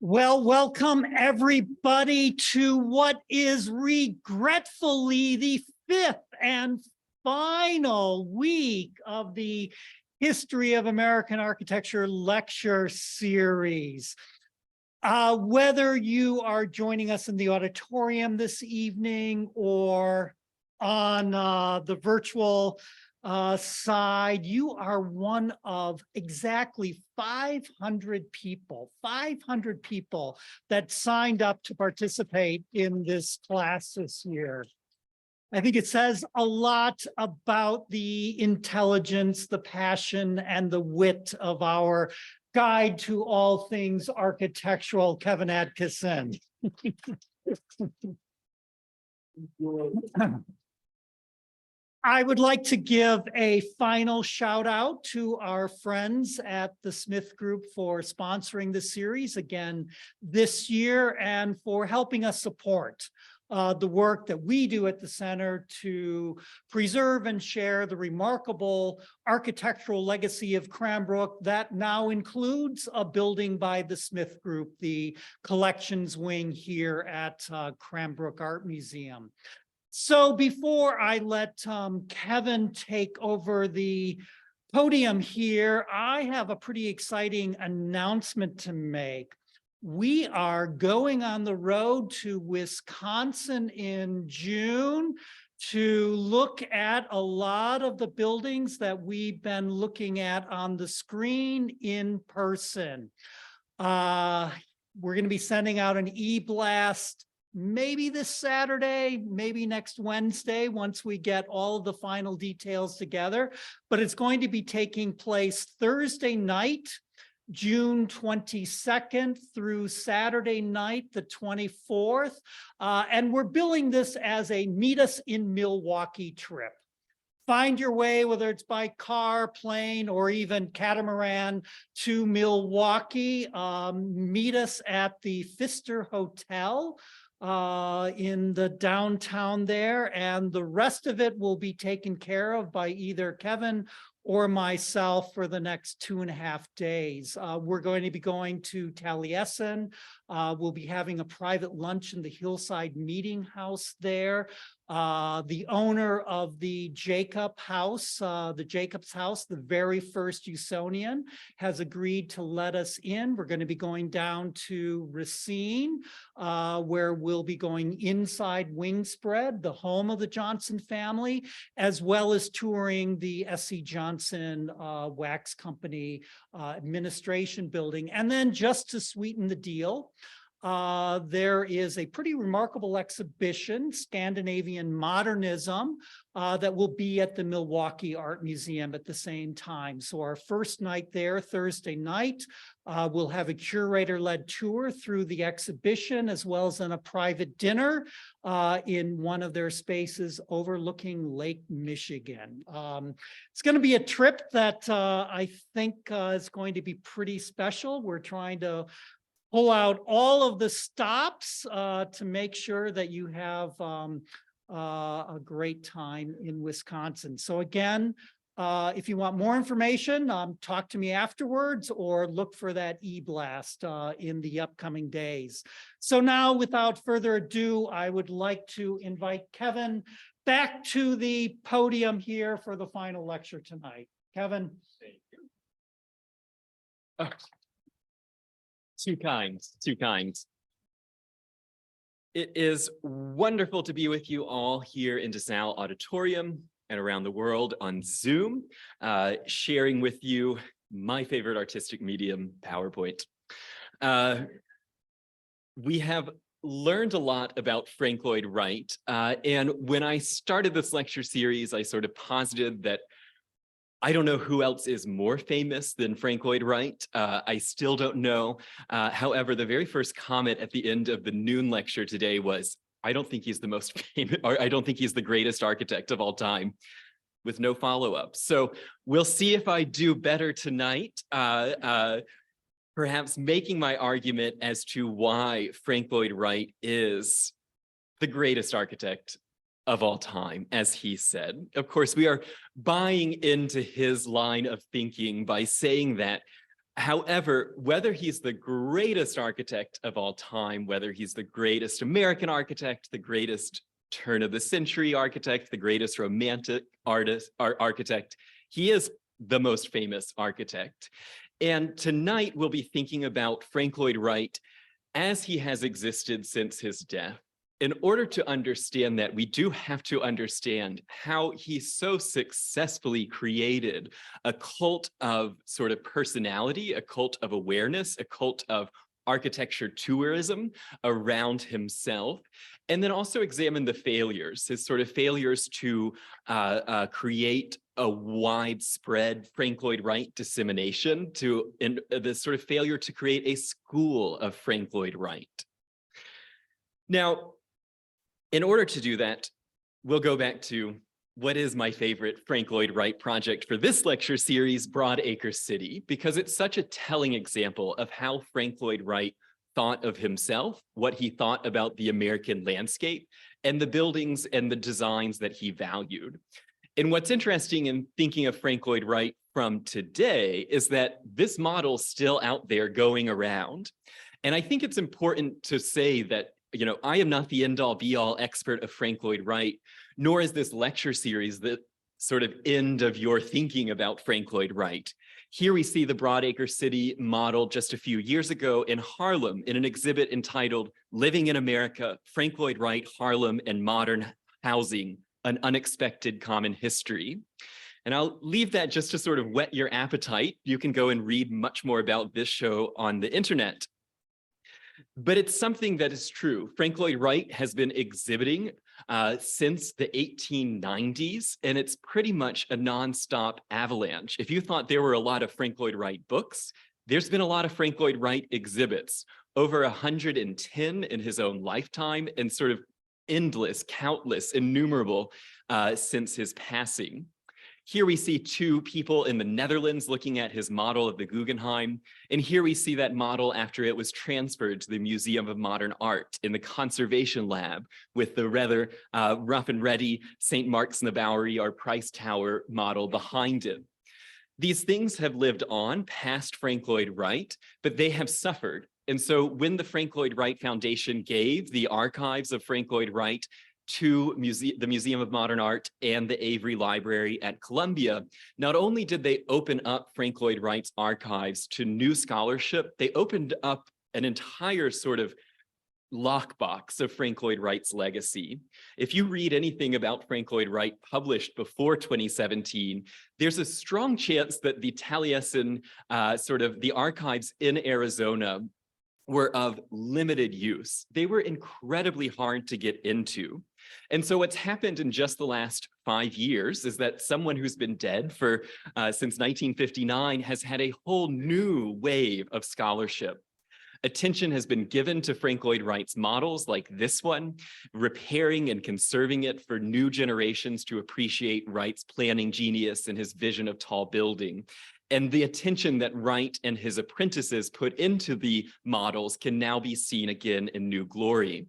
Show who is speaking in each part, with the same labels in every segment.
Speaker 1: Well, welcome everybody to what is regretfully the fifth and final week of the History of American Architecture lecture series. Whether you are joining us in the auditorium this evening or on the virtual side, you are one of exactly 500 people that signed up to participate in this class this year. I think it says a lot about the intelligence, the passion, and the wit of our guide to all things architectural, Kevin Atkinson. I would like to give a final shout out to our friends at the Smith Group for sponsoring the series again this year and for helping us support the work that we do at the center to preserve and share the remarkable architectural legacy of Cranbrook that now includes a building by the Smith Group, the collections wing here at Cranbrook Art Museum. So before I let Kevin take over the podium here, I have a pretty exciting announcement to make. We are going on the road to Wisconsin in June to look at a lot of the buildings that we've been looking at on the screen in person. We're going to be sending out an e-blast maybe this Saturday, maybe next Wednesday, once we get all of the final details together. But it's going to be taking place Thursday night, June 22nd through Saturday night, the 24th. And we're billing this as a Meet Us in Milwaukee trip. Find your way, whether it's by car, plane, or even catamaran to Milwaukee. Meet us at the Pfister Hotel in the downtown there, and the rest of it will be taken care of by either Kevin or myself for the next 2.5 days. We're going to be going to Taliesin. We'll be having a private lunch in the Hillside Meeting House there. The owner of the Jacobs House, the very first Usonian, has agreed to let us in. We're going to be going down to Racine, where we'll be going inside Wingspread, the home of the Johnson family, as well as touring the S.C. Johnson Wax Company administration building. And then just to sweeten the deal, there is a pretty remarkable exhibition, Scandinavian Modernism, that will be at the Milwaukee Art Museum at the same time. So our first night there, Thursday night, we'll have a curator-led tour through the exhibition, as well as in a private dinner in one of their spaces overlooking Lake Michigan. It's going to be a trip that I think is going to be pretty special. We're trying to pull out all of the stops to make sure that you have a great time in Wisconsin. So again, if you want more information, talk to me afterwards or look for that e-blast in the upcoming days. So now, without further ado, I would like to invite Kevin back to the podium here for the final lecture tonight. Kevin.
Speaker 2: Thank you. Too kind. It is wonderful to be with you all here in DeSalle Auditorium and around the world on Zoom, sharing with you my favorite artistic medium, PowerPoint. We have learned a lot about Frank Lloyd Wright, and when I started this lecture series, I sort of posited that I don't know who else is more famous than Frank Lloyd Wright. I still don't know. However, the very first comment at the end of the noon lecture today was, I don't think he's the most famous, or I don't think he's the greatest architect of all time, with no follow-up. So we'll see if I do better tonight, perhaps making my argument as to why Frank Lloyd Wright is the greatest architect of all time, as he said. Of course, we are buying into his line of thinking by saying that However, whether he's the greatest architect of all time, whether he's the greatest American architect, the greatest turn of the century architect, the greatest romantic architect, he is the most famous architect. And tonight we'll be thinking about Frank Lloyd Wright as he has existed since his death. In order to understand that, we do have to understand how he so successfully created a cult of sort of personality, a cult of awareness, a cult of architecture tourism around himself, and then also examine the failures, his sort of failures to create a widespread Frank Lloyd Wright dissemination, and the sort of failure to create a school of Frank Lloyd Wright. Now, in order to do that, we'll go back to what is my favorite Frank Lloyd Wright project for this lecture series, Broadacre City, because it's such a telling example of how Frank Lloyd Wright thought of himself, what he thought about the American landscape, and the buildings and the designs that he valued. And what's interesting in thinking of Frank Lloyd Wright from today is that this model's still out there going around. And I think it's important to say that I am not the end-all be-all expert of Frank Lloyd Wright, nor is this lecture series the sort of end of your thinking about Frank Lloyd Wright. Here we see the Broadacre City model just a few years ago in Harlem in an exhibit entitled Living in America, Frank Lloyd Wright, Harlem and Modern Housing, an Unexpected Common History. And I'll leave that just to sort of whet your appetite. You can go and read much more about this show on the internet. But it's something that is true. Frank Lloyd Wright has been exhibiting since the 1890s, and it's pretty much a nonstop avalanche. If you thought there were a lot of Frank Lloyd Wright books, there's been a lot of Frank Lloyd Wright exhibits, over 110 in his own lifetime, and sort of endless, countless, innumerable since his passing. Here we see two people in the Netherlands looking at his model of the Guggenheim. And here we see that model after it was transferred to the Museum of Modern Art in the conservation lab with the rather rough and ready St. Mark's in the Bowery or Price Tower model behind it. These things have lived on past Frank Lloyd Wright, but they have suffered. And so when the Frank Lloyd Wright Foundation gave the archives of Frank Lloyd Wright to the Museum of Modern Art and the Avery Library at Columbia, not only did they open up Frank Lloyd Wright's archives to new scholarship, they opened up an entire sort of lockbox of Frank Lloyd Wright's legacy. If you read anything about Frank Lloyd Wright published before 2017, there's a strong chance that the Taliesin, the archives in Arizona were of limited use. They were incredibly hard to get into. And so what's happened in just the last 5 years is that someone who's been dead for since 1959 has had a whole new wave of scholarship. Attention has been given to Frank Lloyd Wright's models like this one, repairing and conserving it for new generations to appreciate Wright's planning genius and his vision of tall building. And the attention that Wright and his apprentices put into the models can now be seen again in new glory.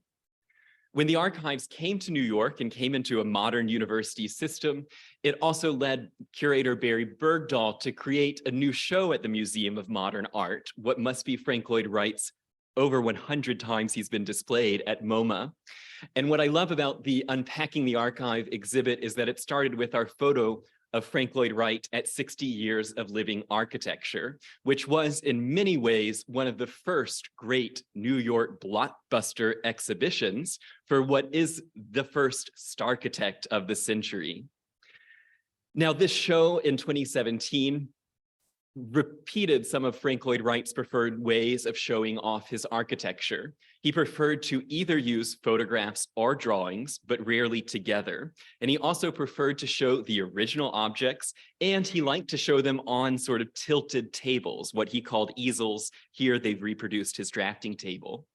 Speaker 2: When the archives came to New York and came into a modern university system, it also led curator Barry Bergdahl to create a new show at the Museum of Modern Art, what must be Frank Lloyd Wright's over 100 times he's been displayed at MoMA. And what I love about the Unpacking the Archive exhibit is that it started with our photo of Frank Lloyd Wright at 60 years of living architecture, which was in many ways one of the first great New York blockbuster exhibitions for what is the first starchitect of the century. Now, this show in 2017 repeated some of Frank Lloyd Wright's preferred ways of showing off his architecture. He preferred to either use photographs or drawings, but rarely together. And he also preferred to show the original objects, and he liked to show them on sort of tilted tables, what he called easels. Here they've reproduced his drafting table.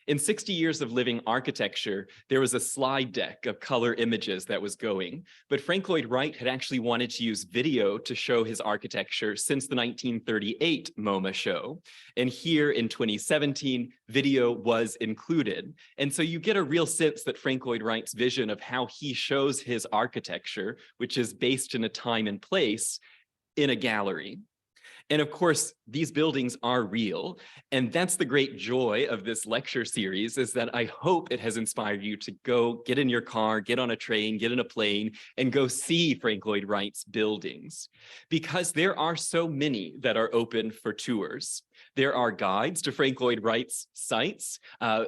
Speaker 2: In 60 years of living architecture, there was a slide deck of color images that was going, but Frank Lloyd Wright had actually wanted to use video to show his architecture since the 1938 MoMA show. And here in 2017, video was included. And so you get a real sense that Frank Lloyd Wright's vision of how he shows his architecture, which is based in a time and place, in a gallery. And of course, these buildings are real. And that's the great joy of this lecture series, is that I hope it has inspired you to go get in your car, get on a train, get in a plane, and go see Frank Lloyd Wright's buildings. Because there are so many that are open for tours. There are guides to Frank Lloyd Wright's sites,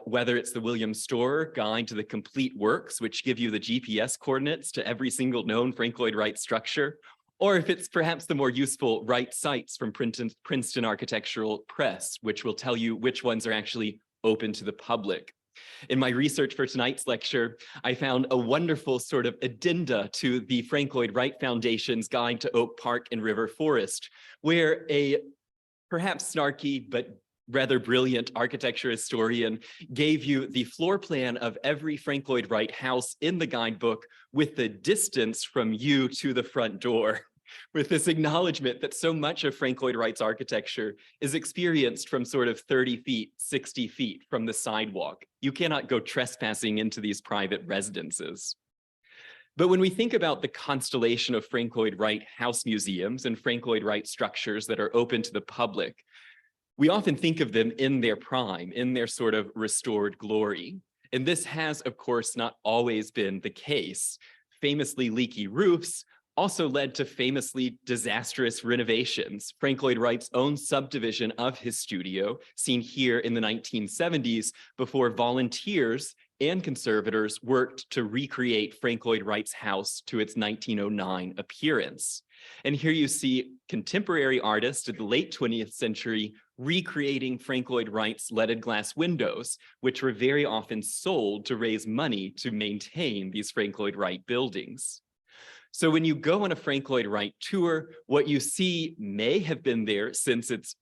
Speaker 2: whether it's the William Storer Guide to the Complete Works, which give you the GPS coordinates to every single known Frank Lloyd Wright structure, or if it's perhaps the more useful Wright sites from Princeton Architectural Press, which will tell you which ones are actually open to the public. In my research for tonight's lecture, I found a wonderful sort of addenda to the Frank Lloyd Wright Foundation's Guide to Oak Park and River Forest, where a perhaps snarky but rather brilliant architecture historian gave you the floor plan of every Frank Lloyd Wright house in the guidebook with the distance from you to the front door, with this acknowledgement that so much of Frank Lloyd Wright's architecture is experienced from sort of 30 feet, 60 feet from the sidewalk. You cannot go trespassing into these private residences. But when we think about the constellation of Frank Lloyd Wright house museums and Frank Lloyd Wright structures that are open to the public, we often think of them in their prime, in their sort of restored glory. And this has, of course, not always been the case. Famously leaky roofs also led to famously disastrous renovations. Frank Lloyd Wright's own subdivision of his studio, seen here in the 1970s, before volunteers and conservators worked to recreate Frank Lloyd Wright's house to its 1909 appearance. And here you see contemporary artists of the late 20th century recreating Frank Lloyd Wright's leaded glass windows, which were very often sold to raise money to maintain these Frank Lloyd Wright buildings. So when you go on a Frank Lloyd Wright tour, what you see may have been there since its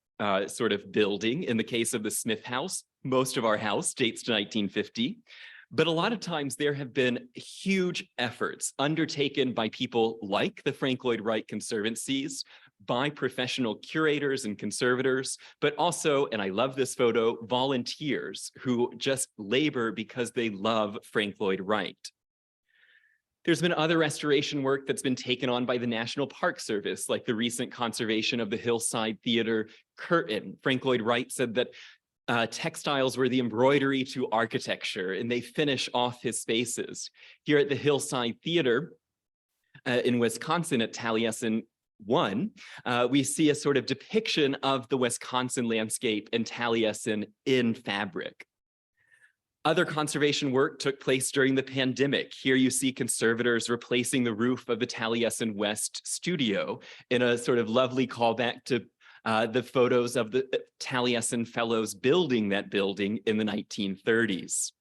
Speaker 2: sort of building. In the case of the Smith House, most of our house dates to 1950. But a lot of times there have been huge efforts undertaken by people like the Frank Lloyd Wright Conservancies, by professional curators and conservators, but also, and I love this photo, volunteers who just labor because they love Frank Lloyd Wright. There's been other restoration work that's been taken on by the National Park Service, like the recent conservation of the Hillside Theater curtain. Frank Lloyd Wright said that textiles were the embroidery to architecture, and they finish off his spaces. Here at the Hillside Theater in Wisconsin at Taliesin 1, we see a sort of depiction of the Wisconsin landscape and Taliesin in fabric. Other conservation work took place during the pandemic. Here you see conservators replacing the roof of the Taliesin West studio in a sort of lovely callback to the photos of the Taliesin Fellows building that building in the 1930s.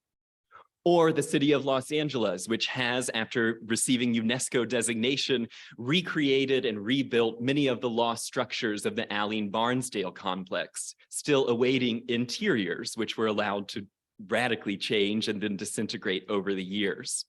Speaker 2: Or the city of Los Angeles, which has, after receiving UNESCO designation, recreated and rebuilt many of the lost structures of the Alene Barnsdale complex, still awaiting interiors, which were allowed to radically change and then disintegrate over the years.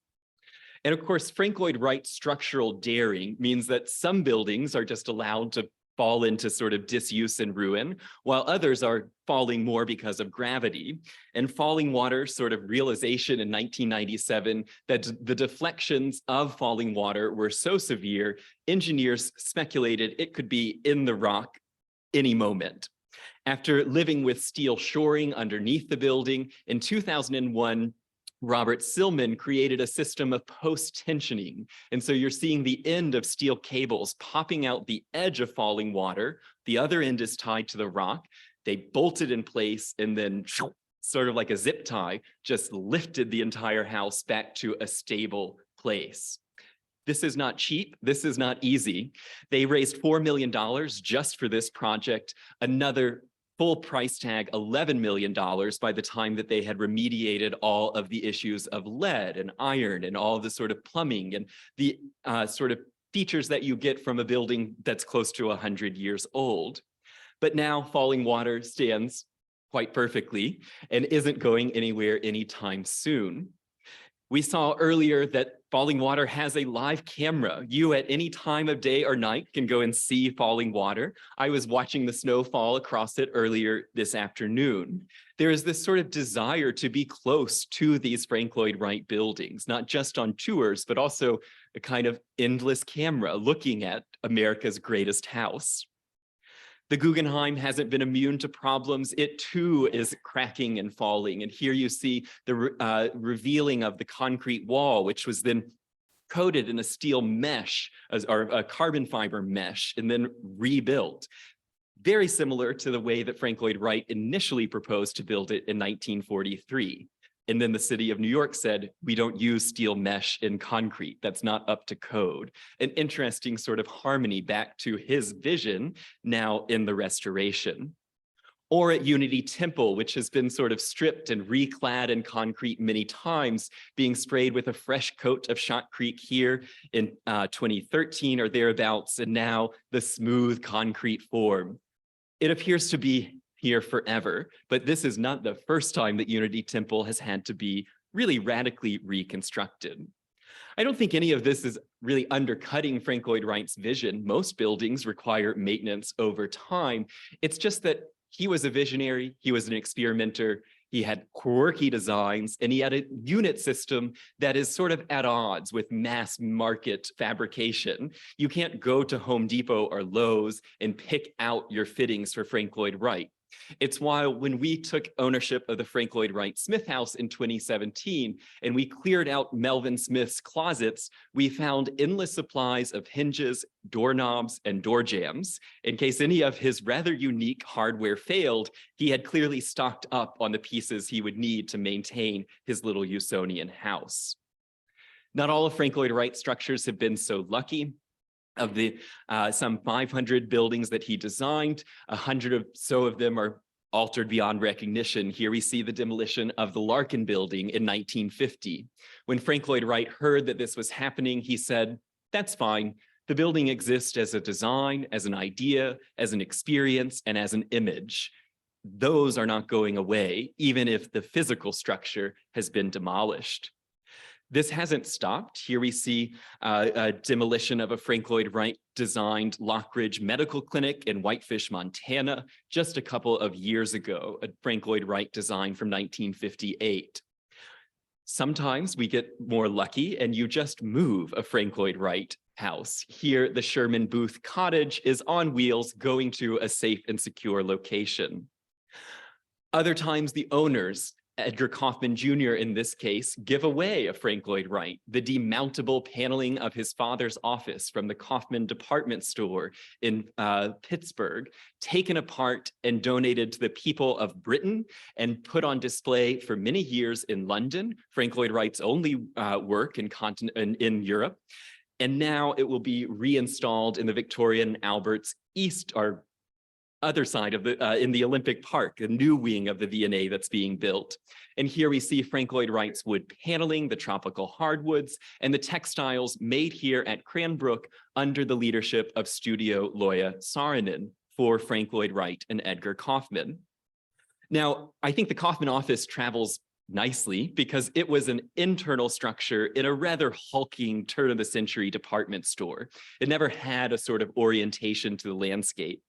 Speaker 2: And of course, Frank Lloyd Wright's structural daring means that some buildings are just allowed to fall into sort of disuse and ruin, while others are falling more because of gravity. And Fallingwater's sort of realization in 1997 that the deflections of Fallingwater were so severe, engineers speculated it could be in the rock any moment. After living with steel shoring underneath the building, in 2001, Robert Silman created a system of post-tensioning. And so you're seeing the end of steel cables popping out the edge of Fallingwater. The other end is tied to the rock. They bolted in place and then sort of like a zip tie, just lifted the entire house back to a stable place. This is not cheap. This is not easy. They raised $4 million just for this project. Another full price tag, $11 million by the time that they had remediated all of the issues of lead and iron and all of the sort of plumbing and the sort of features that you get from a building that's close to 100 years old. But now Fallingwater stands quite perfectly and isn't going anywhere anytime soon. We saw earlier that Fallingwater has a live camera. You at any time of day or night can go and see Fallingwater. I was watching the snow fall across it earlier this afternoon. There is this sort of desire to be close to these Frank Lloyd Wright buildings, not just on tours, but also a kind of endless camera looking at America's greatest house. The Guggenheim hasn't been immune to problems. It too is cracking and falling. And here you see the revealing of the concrete wall, which was then coated in a steel mesh or a carbon fiber mesh and then rebuilt. Very similar to the way that Frank Lloyd Wright initially proposed to build it in 1943. And then the city of New York said, we don't use steel mesh in concrete. That's not up to code. An interesting sort of harmony back to his vision now in the restoration. Or at Unity Temple, which has been sort of stripped and reclad in concrete many times, being sprayed with a fresh coat of shotcrete here in 2013 or thereabouts, and now the smooth concrete form. It appears to be here forever, but this is not the first time that Unity Temple has had to be really radically reconstructed. I don't think any of this is really undercutting Frank Lloyd Wright's vision. Most buildings require maintenance over time. It's just that he was a visionary, he was an experimenter, he had quirky designs, and he had a unit system that is sort of at odds with mass market fabrication. You can't go to Home Depot or Lowe's and pick out your fittings for Frank Lloyd Wright. It's why when we took ownership of the Frank Lloyd Wright Smith House in 2017 and we cleared out Melvin Smith's closets, we found endless supplies of hinges, doorknobs, and door jambs. In case any of his rather unique hardware failed, he had clearly stocked up on the pieces he would need to maintain his little Usonian house. Not all of Frank Lloyd Wright's structures have been so lucky. Of the some 500 buildings that he designed, 100 or so of them are altered beyond recognition. Here we see the demolition of the Larkin building in 1950. When Frank Lloyd Wright heard that this was happening, he said, that's fine. The building exists as a design, as an idea, as an experience, and as an image. Those are not going away, even if the physical structure has been demolished. This hasn't stopped. Here we see a demolition of a Frank Lloyd Wright designed Lockridge Medical Clinic in Whitefish, Montana, just a couple of years ago, a Frank Lloyd Wright design from 1958. Sometimes we get more lucky and you just move a Frank Lloyd Wright house. Here, the Sherman Booth Cottage is on wheels going to a safe and secure location. Other times the owners, Edgar Kaufman Jr. in this case, give away a Frank Lloyd Wright, the demountable paneling of his father's office from the Kaufman department store in Pittsburgh, taken apart and donated to the people of Britain and put on display for many years in London, Frank Lloyd Wright's only work in Europe. And now it will be reinstalled in the Victorian Albert's East or other side of the in the Olympic Park, a new wing of the V&A that's being built. And here we see Frank Lloyd Wright's wood paneling, the tropical hardwoods, and the textiles made here at Cranbrook under the leadership of Studio Loya Saarinen for Frank Lloyd Wright and Edgar Kaufman. Now, I think the Kaufman office travels nicely because it was an internal structure in a rather hulking turn-of-the-century department store. It never had a sort of orientation to the landscape.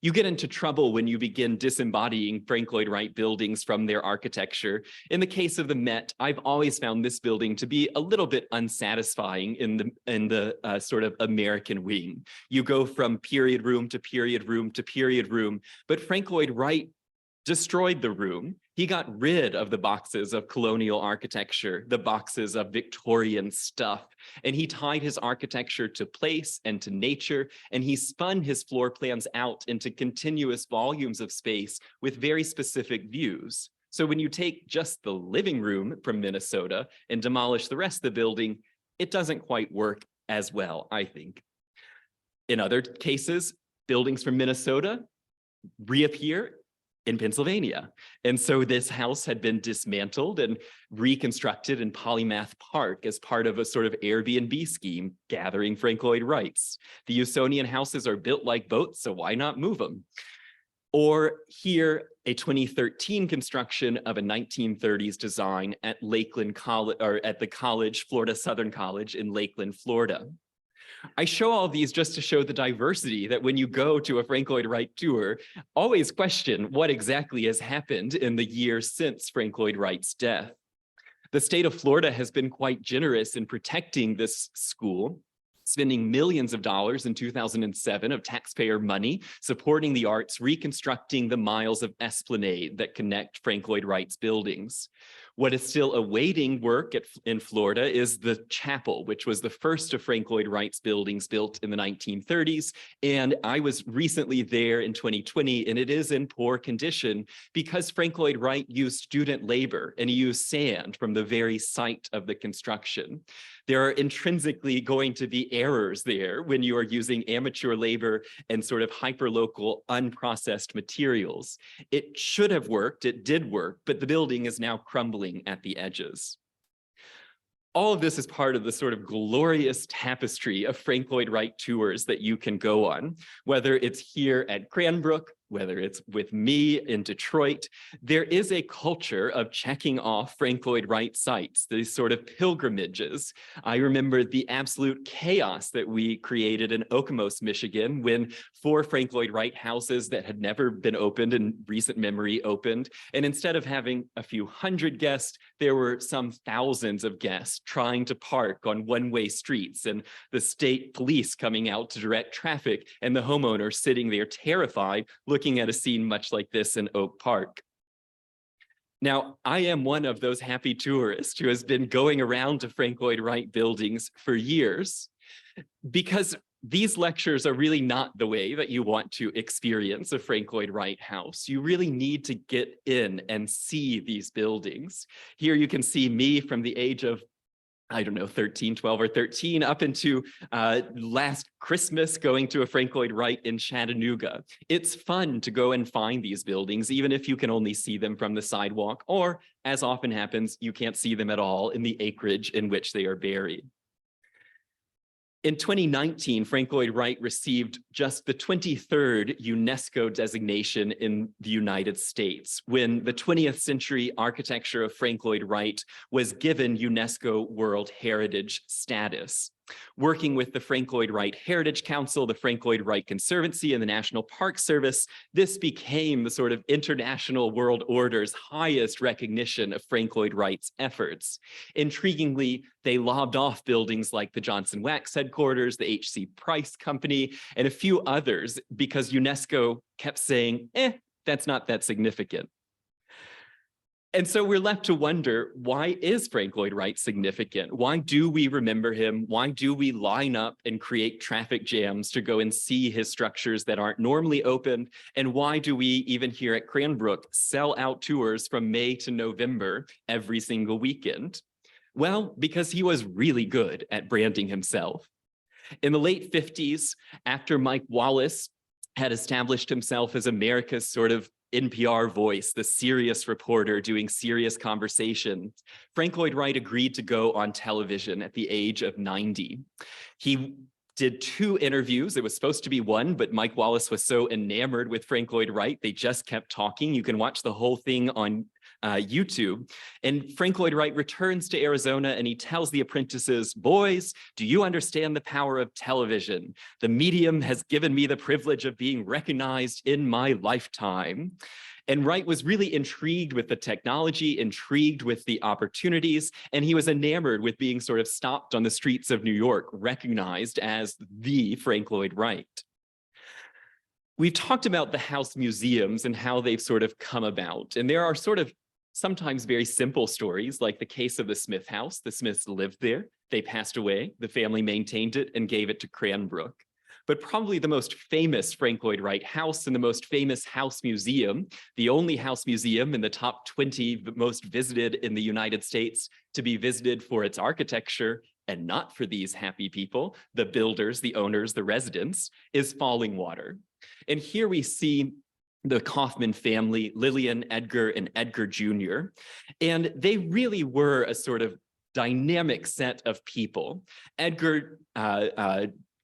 Speaker 2: You get into trouble when you begin disembodying Frank Lloyd Wright buildings from their architecture. In the case of the Met, I've always found this building to be a little bit unsatisfying in the sort of American wing. You go from period room to period room to period room, but Frank Lloyd Wright destroyed the room. He got rid of the boxes of colonial architecture, the boxes of Victorian stuff, and he tied his architecture to place and to nature, and he spun his floor plans out into continuous volumes of space with very specific views. So when you take just the living room from Minnesota and demolish the rest of the building, it doesn't quite work as well, I think. In other cases, buildings from Minnesota reappear in Pennsylvania. And so this house had been dismantled and reconstructed in Polymath Park as part of a sort of Airbnb scheme, gathering Frank Lloyd Wrights. The Usonian houses are built like boats, so why not move them? Or here, a 2013 construction of a 1930s design at Lakeland College, or at the college, Florida Southern College in Lakeland, Florida. I show all these just to show the diversity that when you go to a Frank Lloyd Wright tour, always question what exactly has happened in the years since Frank Lloyd Wright's death. The state of Florida has been quite generous in protecting this school. spending millions of dollars in 2007 of taxpayer money, supporting the arts, reconstructing the miles of esplanade that connect Frank Lloyd Wright's buildings. What is still awaiting work in Florida is the chapel, which was the first of Frank Lloyd Wright's buildings built in the 1930s. And I was recently there in 2020, and it is in poor condition because Frank Lloyd Wright used student labor and he used sand from the very site of the construction. There are intrinsically going to be errors there when you are using amateur labor and sort of hyperlocal unprocessed materials. It should have worked, it did work, but the building is now crumbling at the edges. All of this is part of the sort of glorious tapestry of Frank Lloyd Wright tours that you can go on, whether it's here at Cranbrook, whether it's with me in Detroit. There is a culture of checking off Frank Lloyd Wright sites, these sort of pilgrimages. I remember the absolute chaos that we created in Okemos, Michigan, when 4 Frank Lloyd Wright houses that had never been opened in recent memory opened. And instead of having a few hundred guests, there were some thousands of guests trying to park on one-way streets, and the state police coming out to direct traffic, and the homeowner sitting there terrified, looking at a scene much like this in Oak Park. Now, I am one of those happy tourists who has been going around to Frank Lloyd Wright buildings for years, because these lectures are really not the way that you want to experience a Frank Lloyd Wright house. You really need to get in and see these buildings. Here you can see me from the age of, I don't know, 13, 12 or 13, up into last Christmas going to a Frank Lloyd Wright in Chattanooga. It's fun to go and find these buildings, even if you can only see them from the sidewalk, or as often happens, you can't see them at all in the acreage in which they are buried. In 2019, Frank Lloyd Wright received just the 23rd UNESCO designation in the United States, when the 20th century architecture of Frank Lloyd Wright was given UNESCO World Heritage status. Working with the Frank Lloyd Wright Heritage Council, the Frank Lloyd Wright Conservancy, and the National Park Service, this became the sort of international world order's highest recognition of Frank Lloyd Wright's efforts. Intriguingly, they lobbed off buildings like the Johnson Wax headquarters, the H.C. Price Company, and a few others because UNESCO kept saying, that's not that significant. And so we're left to wonder, why is Frank Lloyd Wright significant? Why do we remember him? Why do we line up and create traffic jams to go and see his structures that aren't normally open? And why do we, even here at Cranbrook, sell out tours from May to November every single weekend? Well, because he was really good at branding himself. In the late 50s, after Mike Wallace had established himself as America's sort of NPR voice, the serious reporter doing serious conversation, Frank Lloyd Wright agreed to go on television at the age of 90. He did 2 interviews. It was supposed to be 1, but Mike Wallace was so enamored with Frank Lloyd Wright, they just kept talking. You can watch the whole thing on YouTube. And Frank Lloyd Wright returns to Arizona and he tells the apprentices, boys, do you understand the power of television? The medium has given me the privilege of being recognized in my lifetime. And Wright was really intrigued with the technology, intrigued with the opportunities, and he was enamored with being sort of stopped on the streets of New York, recognized as the Frank Lloyd Wright. We've talked about the house museums and how they've sort of come about, and there are sort of sometimes very simple stories, like the case of the Smith house. The Smiths lived there, they passed away, the family maintained it and gave it to Cranbrook. But probably the most famous Frank Lloyd Wright house and the most famous house museum, the only house museum in the top 20 most visited in the United States to be visited for its architecture and not for these happy people, the builders, the owners, the residents, is Fallingwater. And here we see the Kaufman family, Lillian, Edgar, and Edgar Jr. And they really were a sort of dynamic set of people. Edgar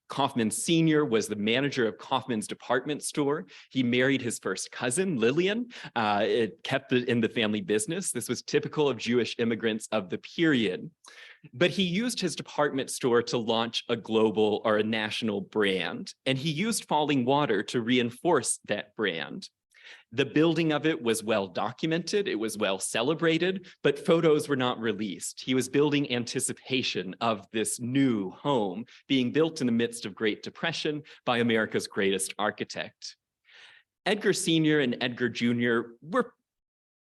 Speaker 2: Kaufman Sr. was the manager of Kaufman's department store. He married his first cousin, Lillian. It kept it in the family business. This was typical of Jewish immigrants of the period. But he used his department store to launch a global or a national brand, and he used Fallingwater to reinforce that brand. The building of it was well documented, it was well celebrated, but photos were not released. He was building anticipation of this new home being built in the midst of Great Depression by America's greatest architect. Edgar Sr. and Edgar Jr. were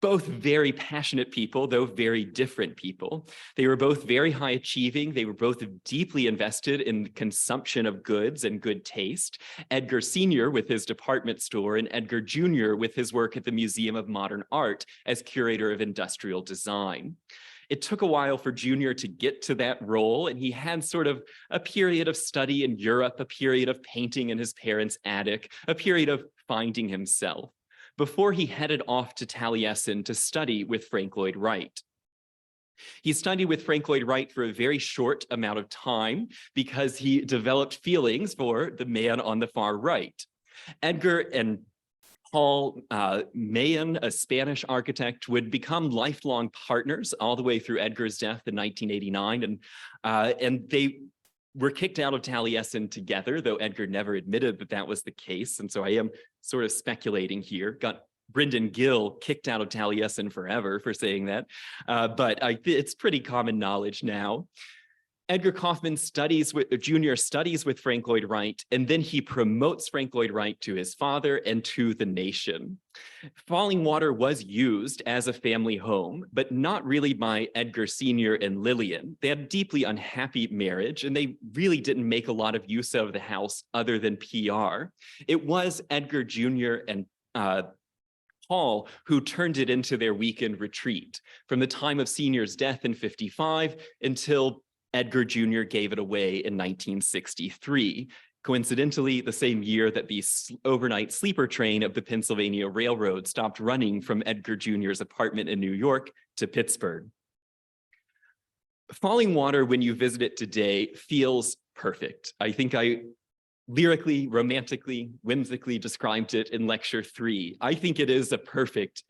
Speaker 2: both very passionate people, though very different people. They were both very high achieving. They were both deeply invested in the consumption of goods and good taste. Edgar Sr. with his department store and Edgar Jr. with his work at the Museum of Modern Art as curator of industrial design. It took a while for Junior to get to that role, and he had sort of a period of study in Europe, a period of painting in his parents' attic, a period of finding himself, before he headed off to Taliesin to study with Frank Lloyd Wright. He studied with Frank Lloyd Wright for a very short amount of time because he developed feelings for the man on the far right. Edgar and Paul Mayen, a Spanish architect, would become lifelong partners all the way through Edgar's death in 1989, and they were kicked out of Taliesin together, though Edgar never admitted that that was the case. And so I am sort of speculating here. Got Brendan Gill kicked out of Taliesin forever for saying that, but it's pretty common knowledge now. Edgar Kaufman Jr. studies with Frank Lloyd Wright, and then he promotes Frank Lloyd Wright to his father and to the nation. Fallingwater was used as a family home, but not really by Edgar Sr. and Lillian. They had a deeply unhappy marriage, and they really didn't make a lot of use of the house other than PR. It was Edgar Jr. and Paul who turned it into their weekend retreat from the time of Sr.'s death in '55 until Edgar Jr. gave it away in 1963, coincidentally the same year that the overnight sleeper train of the Pennsylvania Railroad stopped running from Edgar Jr.'s apartment in New York to Pittsburgh. Fallingwater, when you visit it today, feels perfect. I think I lyrically, romantically, whimsically described it in lecture 3. I think it is a perfect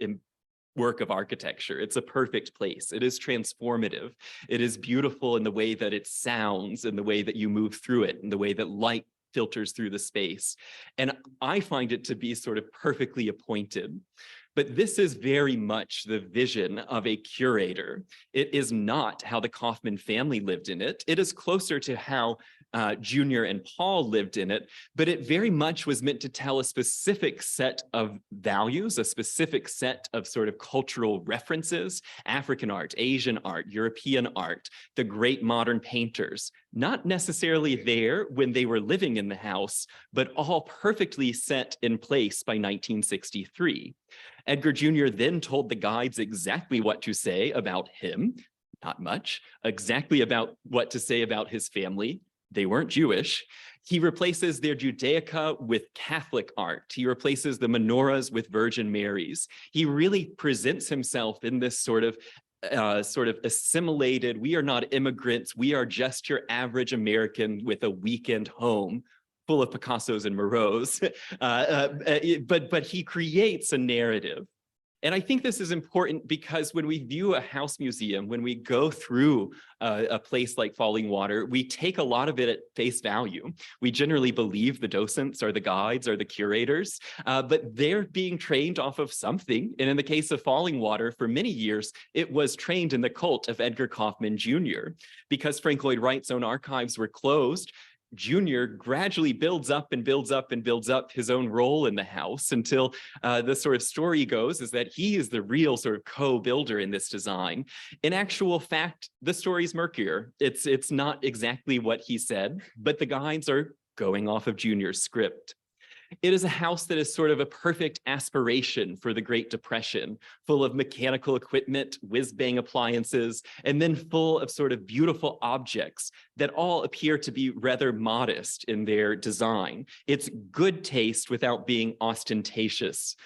Speaker 2: work of architecture. It's a perfect place. It is transformative. It is beautiful in the way that it sounds, in the way that you move through it, in the way that light filters through the space. And I find it to be sort of perfectly appointed. But this is very much the vision of a curator. It is not how the Kaufman family lived in it. It is closer to how Junior and Paul lived in it, but it very much was meant to tell a specific set of values, a specific set of sort of cultural references, African art, Asian art, European art, the great modern painters, not necessarily there when they were living in the house, but all perfectly set in place by 1963. Edgar Jr. then told the guides exactly what to say about him, not much, exactly about what to say about his family. They weren't Jewish. He replaces their Judaica with Catholic art. He replaces the menorahs with Virgin Marys. He really presents himself in this sort of assimilated, we are not immigrants, we are just your average American with a weekend home full of Picassos and Moreaus. But he creates a narrative. And I think this is important because when we view a house museum, when we go through a place like Fallingwater, we take a lot of it at face value. We generally believe the docents or the guides or the curators, but they're being trained off of something. And in the case of Fallingwater, for many years, it was trained in the cult of Edgar Kaufman Jr. Because Frank Lloyd Wright's own archives were closed, Junior gradually builds up and builds up and builds up his own role in the house until the sort of story goes is that he is the real sort of co-builder in this design. In actual fact, the story's murkier. It's not exactly what he said, but the guides are going off of Junior's script. It is a house that is sort of a perfect aspiration for the Great Depression, full of mechanical equipment, whiz-bang appliances, and then full of sort of beautiful objects that all appear to be rather modest in their design. It's good taste without being ostentatious.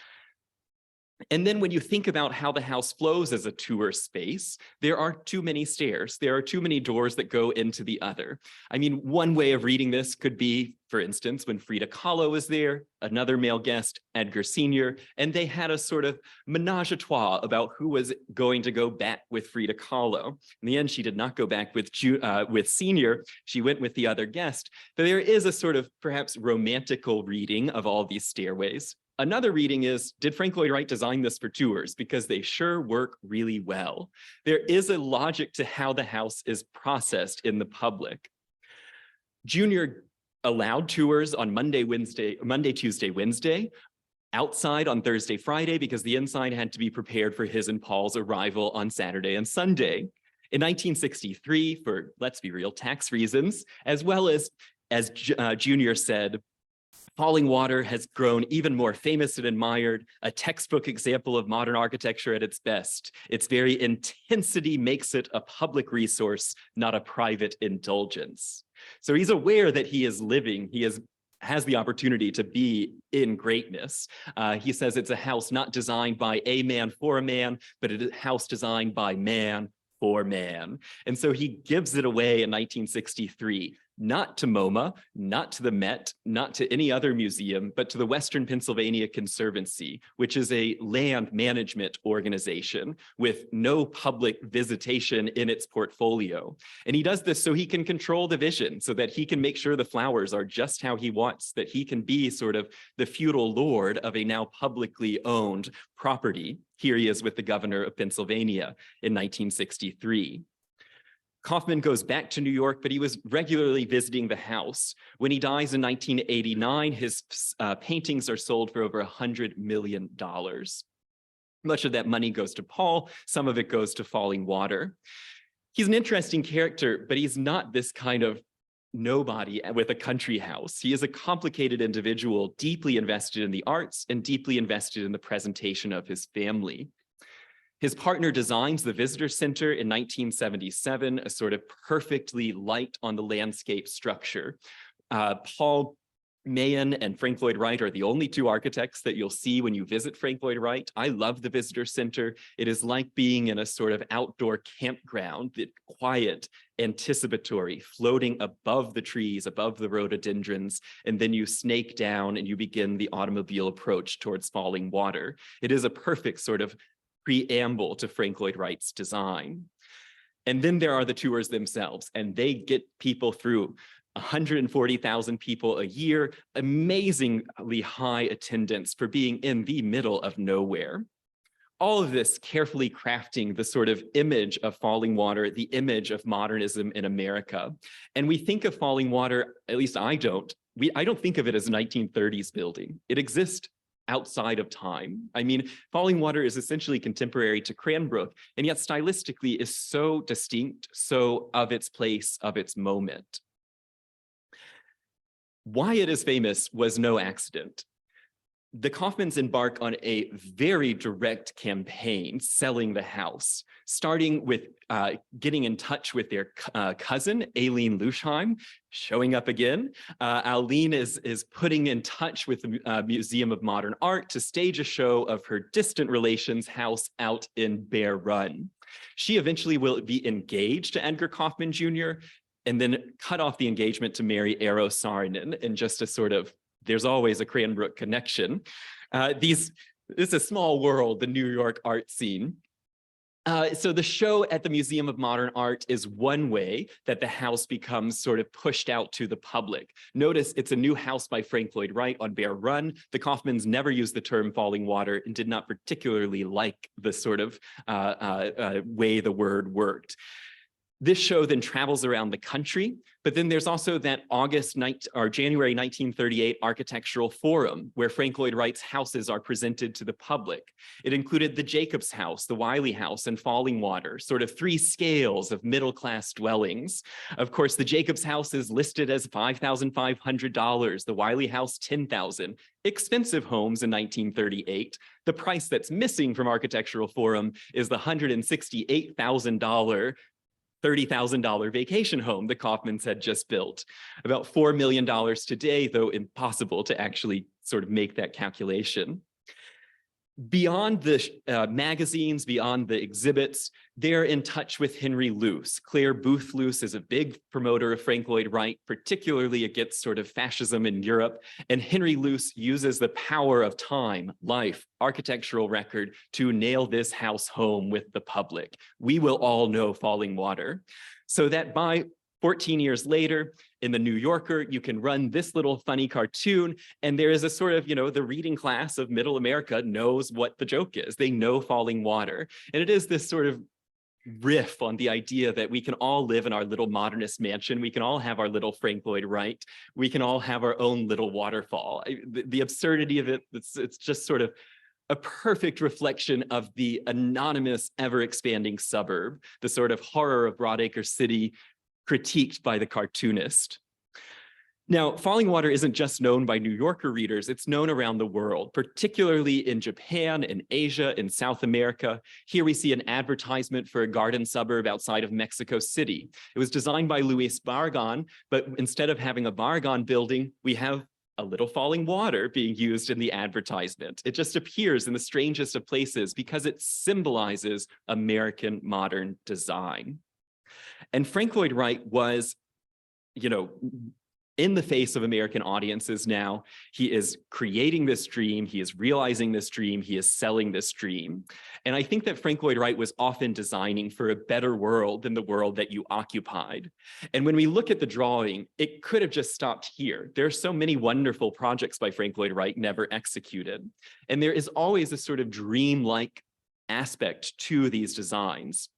Speaker 2: And then when you think about how the house flows as a tour space, there are too many stairs. There are too many doors that go into the other. I mean, one way of reading this could be, for instance, when Frida Kahlo was there, another male guest, Edgar Sr., and they had a sort of menage a trois about who was going to go back with Frida Kahlo. In the end, she did not go back with Sr. She went with the other guest. But there is a sort of perhaps romantical reading of all these stairways. Another reading is, did Frank Lloyd Wright design this for tours? Because they sure work really well. There is a logic to how the house is processed in the public. Junior allowed tours on Monday, Tuesday, Wednesday, outside on Thursday, Friday, because the inside had to be prepared for his and Paul's arrival on Saturday and Sunday. In 1963, for, let's be real, tax reasons, as well as Junior said, Fallingwater has grown even more famous and admired, a textbook example of modern architecture at its best. Its very intensity makes it a public resource, not a private indulgence. So he's aware that he is living, has the opportunity to be in greatness. He says it's a house not designed by a man for a man, but a house designed by man for man. And so he gives it away in 1963. Not to MoMA, not to the Met, not to any other museum, but to the Western Pennsylvania Conservancy, which is a land management organization with no public visitation in its portfolio. And he does this so he can control the vision, so that he can make sure the flowers are just how he wants, that he can be sort of the feudal lord of a now publicly owned property. Here he is with the governor of Pennsylvania in 1963. Kaufman goes back to New York, but he was regularly visiting the house. When he dies in 1989, his paintings are sold for over $100 million. Much of that money goes to Paul, some of it goes to Fallingwater. He's an interesting character, but he's not this kind of nobody with a country house. He is a complicated individual, deeply invested in the arts and deeply invested in the presentation of his family. His partner designs the visitor center in 1977, a sort of perfectly light on the landscape structure. Paul Mahan and Frank Lloyd Wright are the only two architects that you'll see when you visit Frank Lloyd Wright. I love the visitor center. It is like being in a sort of outdoor campground, that quiet, anticipatory, floating above the trees, above the rhododendrons, and then you snake down and you begin the automobile approach towards Fallingwater. It is a perfect sort of preamble to Frank Lloyd Wright's design. And then there are the tours themselves, and they get people through. 140,000 people a year, amazingly high attendance for being in the middle of nowhere. All of this carefully crafting the sort of image of Fallingwater, the image of modernism in America. And we think of Fallingwater, at least I don't think of it as a 1930s building. It exists outside of time. I mean, Fallingwater is essentially contemporary to Cranbrook, and yet stylistically is so distinct, so of its place, of its moment. Why it is famous was no accident. The Kaufmans embark on a very direct campaign selling the house, starting with getting in touch with their cousin, Aileen Luschheim, showing up again. Aileen is putting in touch with the Museum of Modern Art to stage a show of her distant relations' house out in Bear Run. She eventually will be engaged to Edgar Kaufman Jr., and then cut off the engagement to marry Eero Saarinen in just a sort of, there's always a Cranbrook connection. This is a small world, the New York art scene. So the show at the Museum of Modern Art is one way that the house becomes sort of pushed out to the public. Notice it's a new house by Frank Lloyd Wright on Bear Run. The Kaufmans never used the term Fallingwater and did not particularly like the sort of way the word worked. This show then travels around the country, but then there's also that January 1938 architectural forum where Frank Lloyd Wright's houses are presented to the public. It included the Jacobs House, the Wiley House, and Fallingwater, sort of three scales of middle-class dwellings. Of course, the Jacobs House is listed as $5,500, the Wiley House $10,000. Expensive homes in 1938. The price that's missing from Architectural Forum is the $168,000 $30,000 vacation home the Kaufmans had just built. About $4 million today, though impossible to actually sort of make that calculation. Beyond the magazines, beyond the exhibits, they're in touch with Henry Luce. Claire Booth Luce is a big promoter of Frank Lloyd Wright, particularly against sort of fascism in Europe. And Henry Luce uses the power of time, life, architectural record to nail this house home with the public. We will all know Fallingwater. So that by 14 years later, in the New Yorker, you can run this little funny cartoon, and there is a sort of, the reading class of middle America knows what the joke is. They know Falling Water. And it is this sort of riff on the idea that we can all live in our little modernist mansion. We can all have our little Frank Lloyd Wright. We can all have our own little waterfall. The absurdity of it, it's just sort of a perfect reflection of the anonymous, ever-expanding suburb, the sort of horror of Broadacre City critiqued by the cartoonist. Now, Falling Water isn't just known by New Yorker readers, it's known around the world, particularly in Japan, in Asia, in South America. Here we see an advertisement for a garden suburb outside of Mexico City. It was designed by Luis Barragan, but instead of having a Barragan building, we have a little falling water being used in the advertisement. It just appears in the strangest of places because it symbolizes American modern design. And Frank Lloyd Wright was, in the face of American audiences now. He is creating this dream, he is realizing this dream, he is selling this dream. And I think that Frank Lloyd Wright was often designing for a better world than the world that you occupied. And when we look at the drawing, it could have just stopped here. There are so many wonderful projects by Frank Lloyd Wright never executed. And there is always a sort of dreamlike aspect to these designs.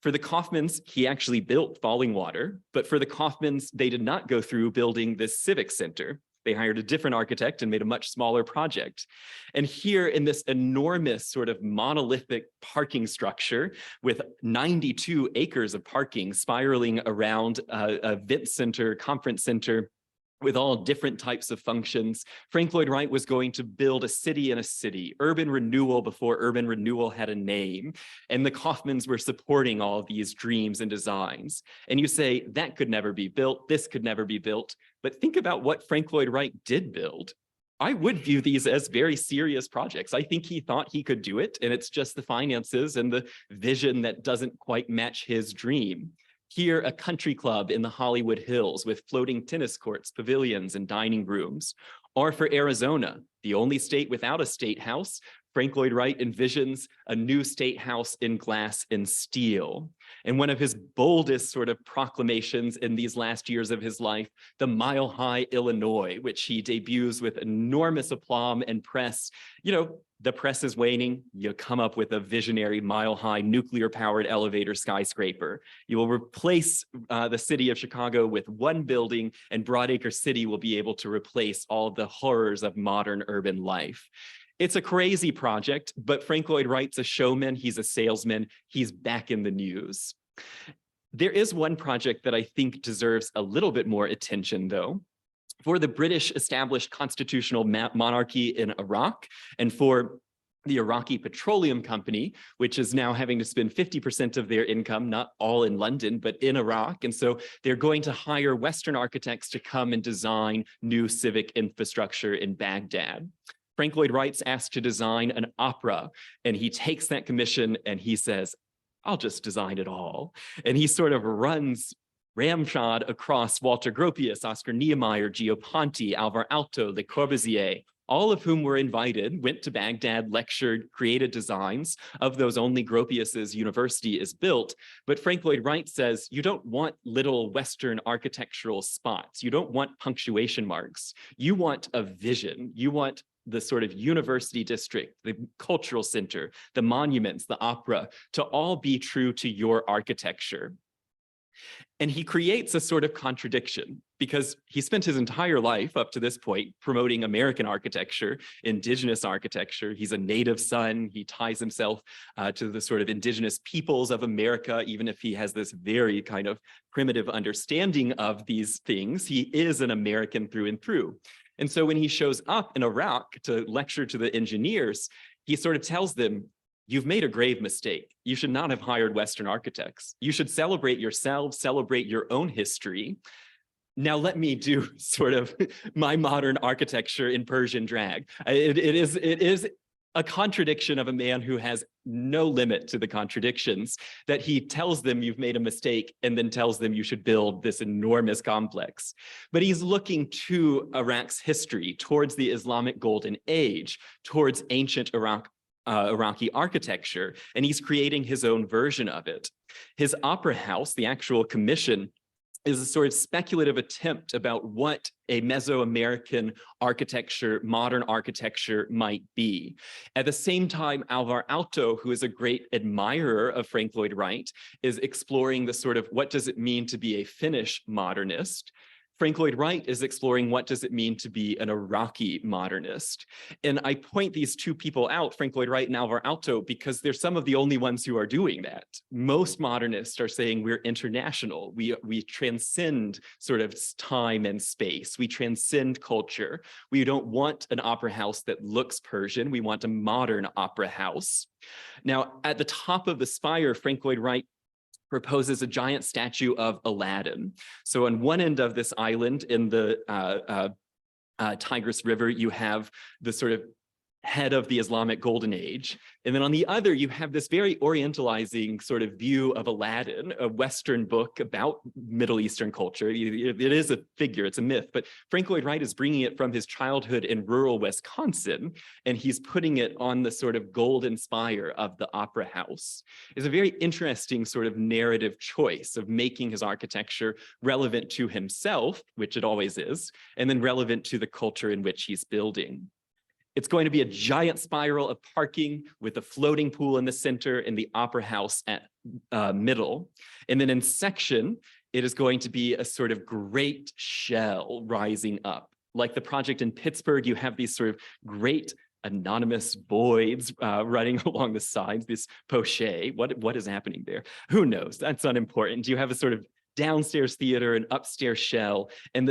Speaker 2: For the Kaufmans, he actually built Fallingwater, but for the Kaufmans, they did not go through building this civic center. They hired a different architect and made a much smaller project. And here in this enormous sort of monolithic parking structure with 92 acres of parking spiraling around a event center, conference center, with all different types of functions, Frank Lloyd Wright was going to build a city in a city, urban renewal before urban renewal had a name. And the Kaufmans were supporting all of these dreams and designs. And you say, that could never be built, this could never be built. But think about what Frank Lloyd Wright did build. I would view these as very serious projects. I think he thought he could do it, and it's just the finances and the vision that doesn't quite match his dream. Here, a country club in the Hollywood Hills with floating tennis courts, pavilions, and dining rooms. Or for Arizona, the only state without a state house, Frank Lloyd Wright envisions a new state house in glass and steel. And one of his boldest sort of proclamations in these last years of his life, the Mile High Illinois, which he debuts with enormous aplomb and press. You know, the press is waning, you come up with a visionary mile-high nuclear-powered elevator skyscraper. You will replace the city of Chicago with one building, and Broadacre City will be able to replace all the horrors of modern urban life. It's a crazy project, but Frank Lloyd Wright's a showman, he's a salesman, he's back in the news. There is one project that I think deserves a little bit more attention, though. For the British established constitutional monarchy in Iraq, and for the Iraqi Petroleum Company, which is now having to spend 50% of their income, not all in London, but in Iraq. And so they're going to hire Western architects to come and design new civic infrastructure in Baghdad. Frank Lloyd Wright's asked to design an opera, and he takes that commission and he says, I'll just design it all. And he sort of runs ramshod across Walter Gropius, Oscar Niemeyer, Gio Ponti, Alvar Aalto, Le Corbusier, all of whom were invited, went to Baghdad, lectured, created designs. Of those, only Gropius's university is built. But Frank Lloyd Wright says, you don't want little Western architectural spots. You don't want punctuation marks. You want a vision. You want the sort of university district, the cultural center, the monuments, the opera, to all be true to your architecture. And he creates a sort of contradiction because he spent his entire life up to this point promoting American architecture, indigenous architecture. He's a native son. He ties himself to the sort of indigenous peoples of America, even if he has this very kind of primitive understanding of these things. He is an American through and through. And so when he shows up in Iraq to lecture to the engineers, he sort of tells them, you've made a grave mistake. You should not have hired Western architects. You should celebrate yourselves, celebrate your own history. Now let me do sort of my modern architecture in Persian drag. It is a contradiction of a man who has no limit to the contradictions, that he tells them you've made a mistake and then tells them you should build this enormous complex. But he's looking to Iraq's history, towards the Islamic Golden Age, towards ancient Iraqi architecture, and he's creating his own version of it. His opera house, the actual commission, is a sort of speculative attempt about what a Mesoamerican architecture, modern architecture might be. At the same time, Alvar Aalto, who is a great admirer of Frank Lloyd Wright, is exploring the sort of what does it mean to be a Finnish modernist. Frank Lloyd Wright is exploring what does it mean to be an Iraqi modernist. And I point these two people out, Frank Lloyd Wright and Alvar Aalto, because they're some of the only ones who are doing that. Most modernists are saying we're international. We transcend sort of time and space. We transcend culture. We don't want an opera house that looks Persian. We want a modern opera house. Now, at the top of the spire, Frank Lloyd Wright proposes a giant statue of Aladdin. So on one end of this island in the Tigris River, you have the sort of head of the Islamic Golden Age. And then on the other, you have this very orientalizing sort of view of Aladdin, a Western book about Middle Eastern culture. It is a figure, it's a myth, but Frank Lloyd Wright is bringing it from his childhood in rural Wisconsin, and he's putting it on the sort of golden spire of the opera house. It's a very interesting sort of narrative choice of making his architecture relevant to himself, which it always is, and then relevant to the culture in which he's building. It's going to be a giant spiral of parking with a floating pool in the center and the opera house at middle. And then in section, it is going to be a sort of great shell rising up. Like the project in Pittsburgh, you have these sort of great anonymous voids running along the sides, this poche. What is happening there? Who knows? That's unimportant. You have a sort of downstairs theater, an upstairs shell, and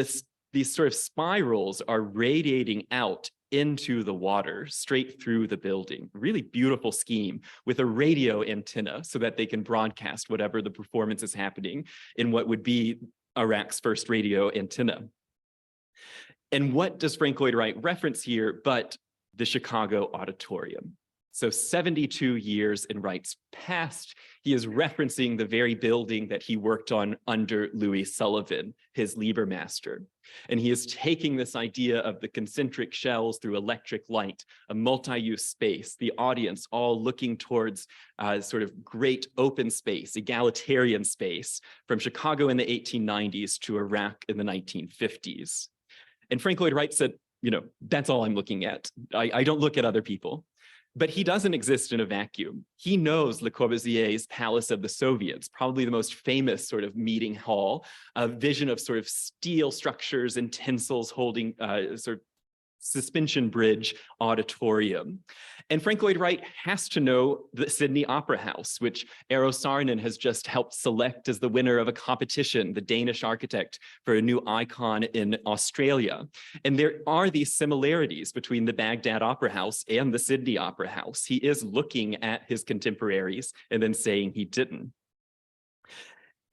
Speaker 2: these sort of spirals are radiating out into the water, straight through the building. Really beautiful scheme with a radio antenna so that they can broadcast whatever the performance is happening in what would be Iraq's first radio antenna. And what does Frank Lloyd Wright reference here but the Chicago Auditorium? So 72 years in Wright's past, he is referencing the very building that he worked on under Louis Sullivan, his Liebermaster. And he is taking this idea of the concentric shells through electric light, a multi-use space, the audience all looking towards sort of great open space, egalitarian space from Chicago in the 1890s to Iraq in the 1950s. And Frank Lloyd Wright said, you know, that's all I'm looking at. I don't look at other people. But he doesn't exist in a vacuum. He knows Le Corbusier's Palace of the Soviets, probably the most famous sort of meeting hall, a vision of sort of steel structures and tinsels holding sort of suspension bridge auditorium. And Frank Lloyd Wright has to know the Sydney Opera House, which Eero Saarinen has just helped select as the winner of a competition, the Danish architect, for a new icon in Australia. And there are these similarities between the Baghdad Opera House and the Sydney Opera House. He is looking at his contemporaries and then saying he didn't.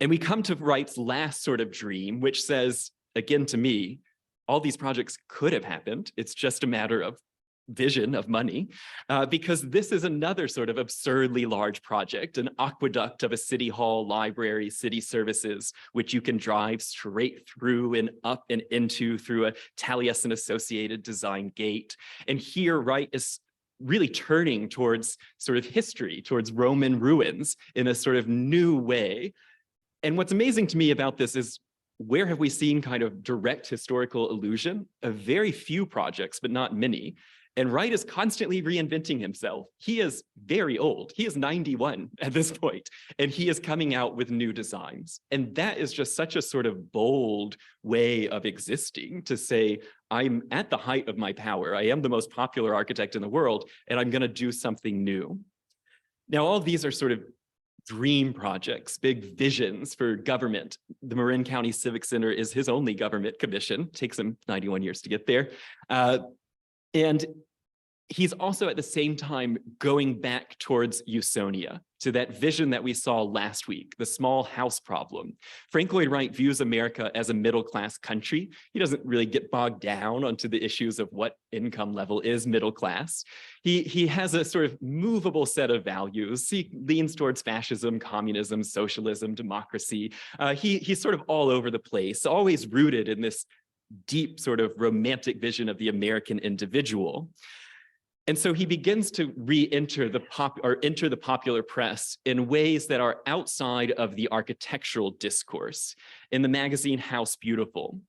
Speaker 2: And we come to Wright's last sort of dream, which says, again to me, all these projects could have happened. It's just a matter of vision, of money, because this is another sort of absurdly large project, an aqueduct of a city hall, library, city services, which you can drive straight through and up and into through a Taliesin associated design gate. And here Wright is really turning towards sort of history, towards Roman ruins in a sort of new way. And what's amazing to me about this is, where have we seen kind of direct historical allusion? Of very few projects, but not many. And Wright is constantly reinventing himself. He is very old. He is 91 at this point, and he is coming out with new designs. And that is just such a sort of bold way of existing, to say, I'm at the height of my power. I am the most popular architect in the world, and I'm going to do something new. Now, all of these are sort of dream projects, big visions for government. The Marin County Civic Center is his only government commission. It takes him 91 years to get there. And he's also at the same time going back towards Usonia, to that vision that we saw last week, the small house problem. Frank Lloyd Wright views America as a middle-class country. He doesn't really get bogged down onto the issues of what income level is middle class. He has a sort of movable set of values. He leans towards fascism, communism, socialism, democracy. He's sort of all over the place, always rooted in this deep sort of romantic vision of the American individual. And so he begins to re-enter enter the popular press in ways that are outside of the architectural discourse in the magazine House Beautiful,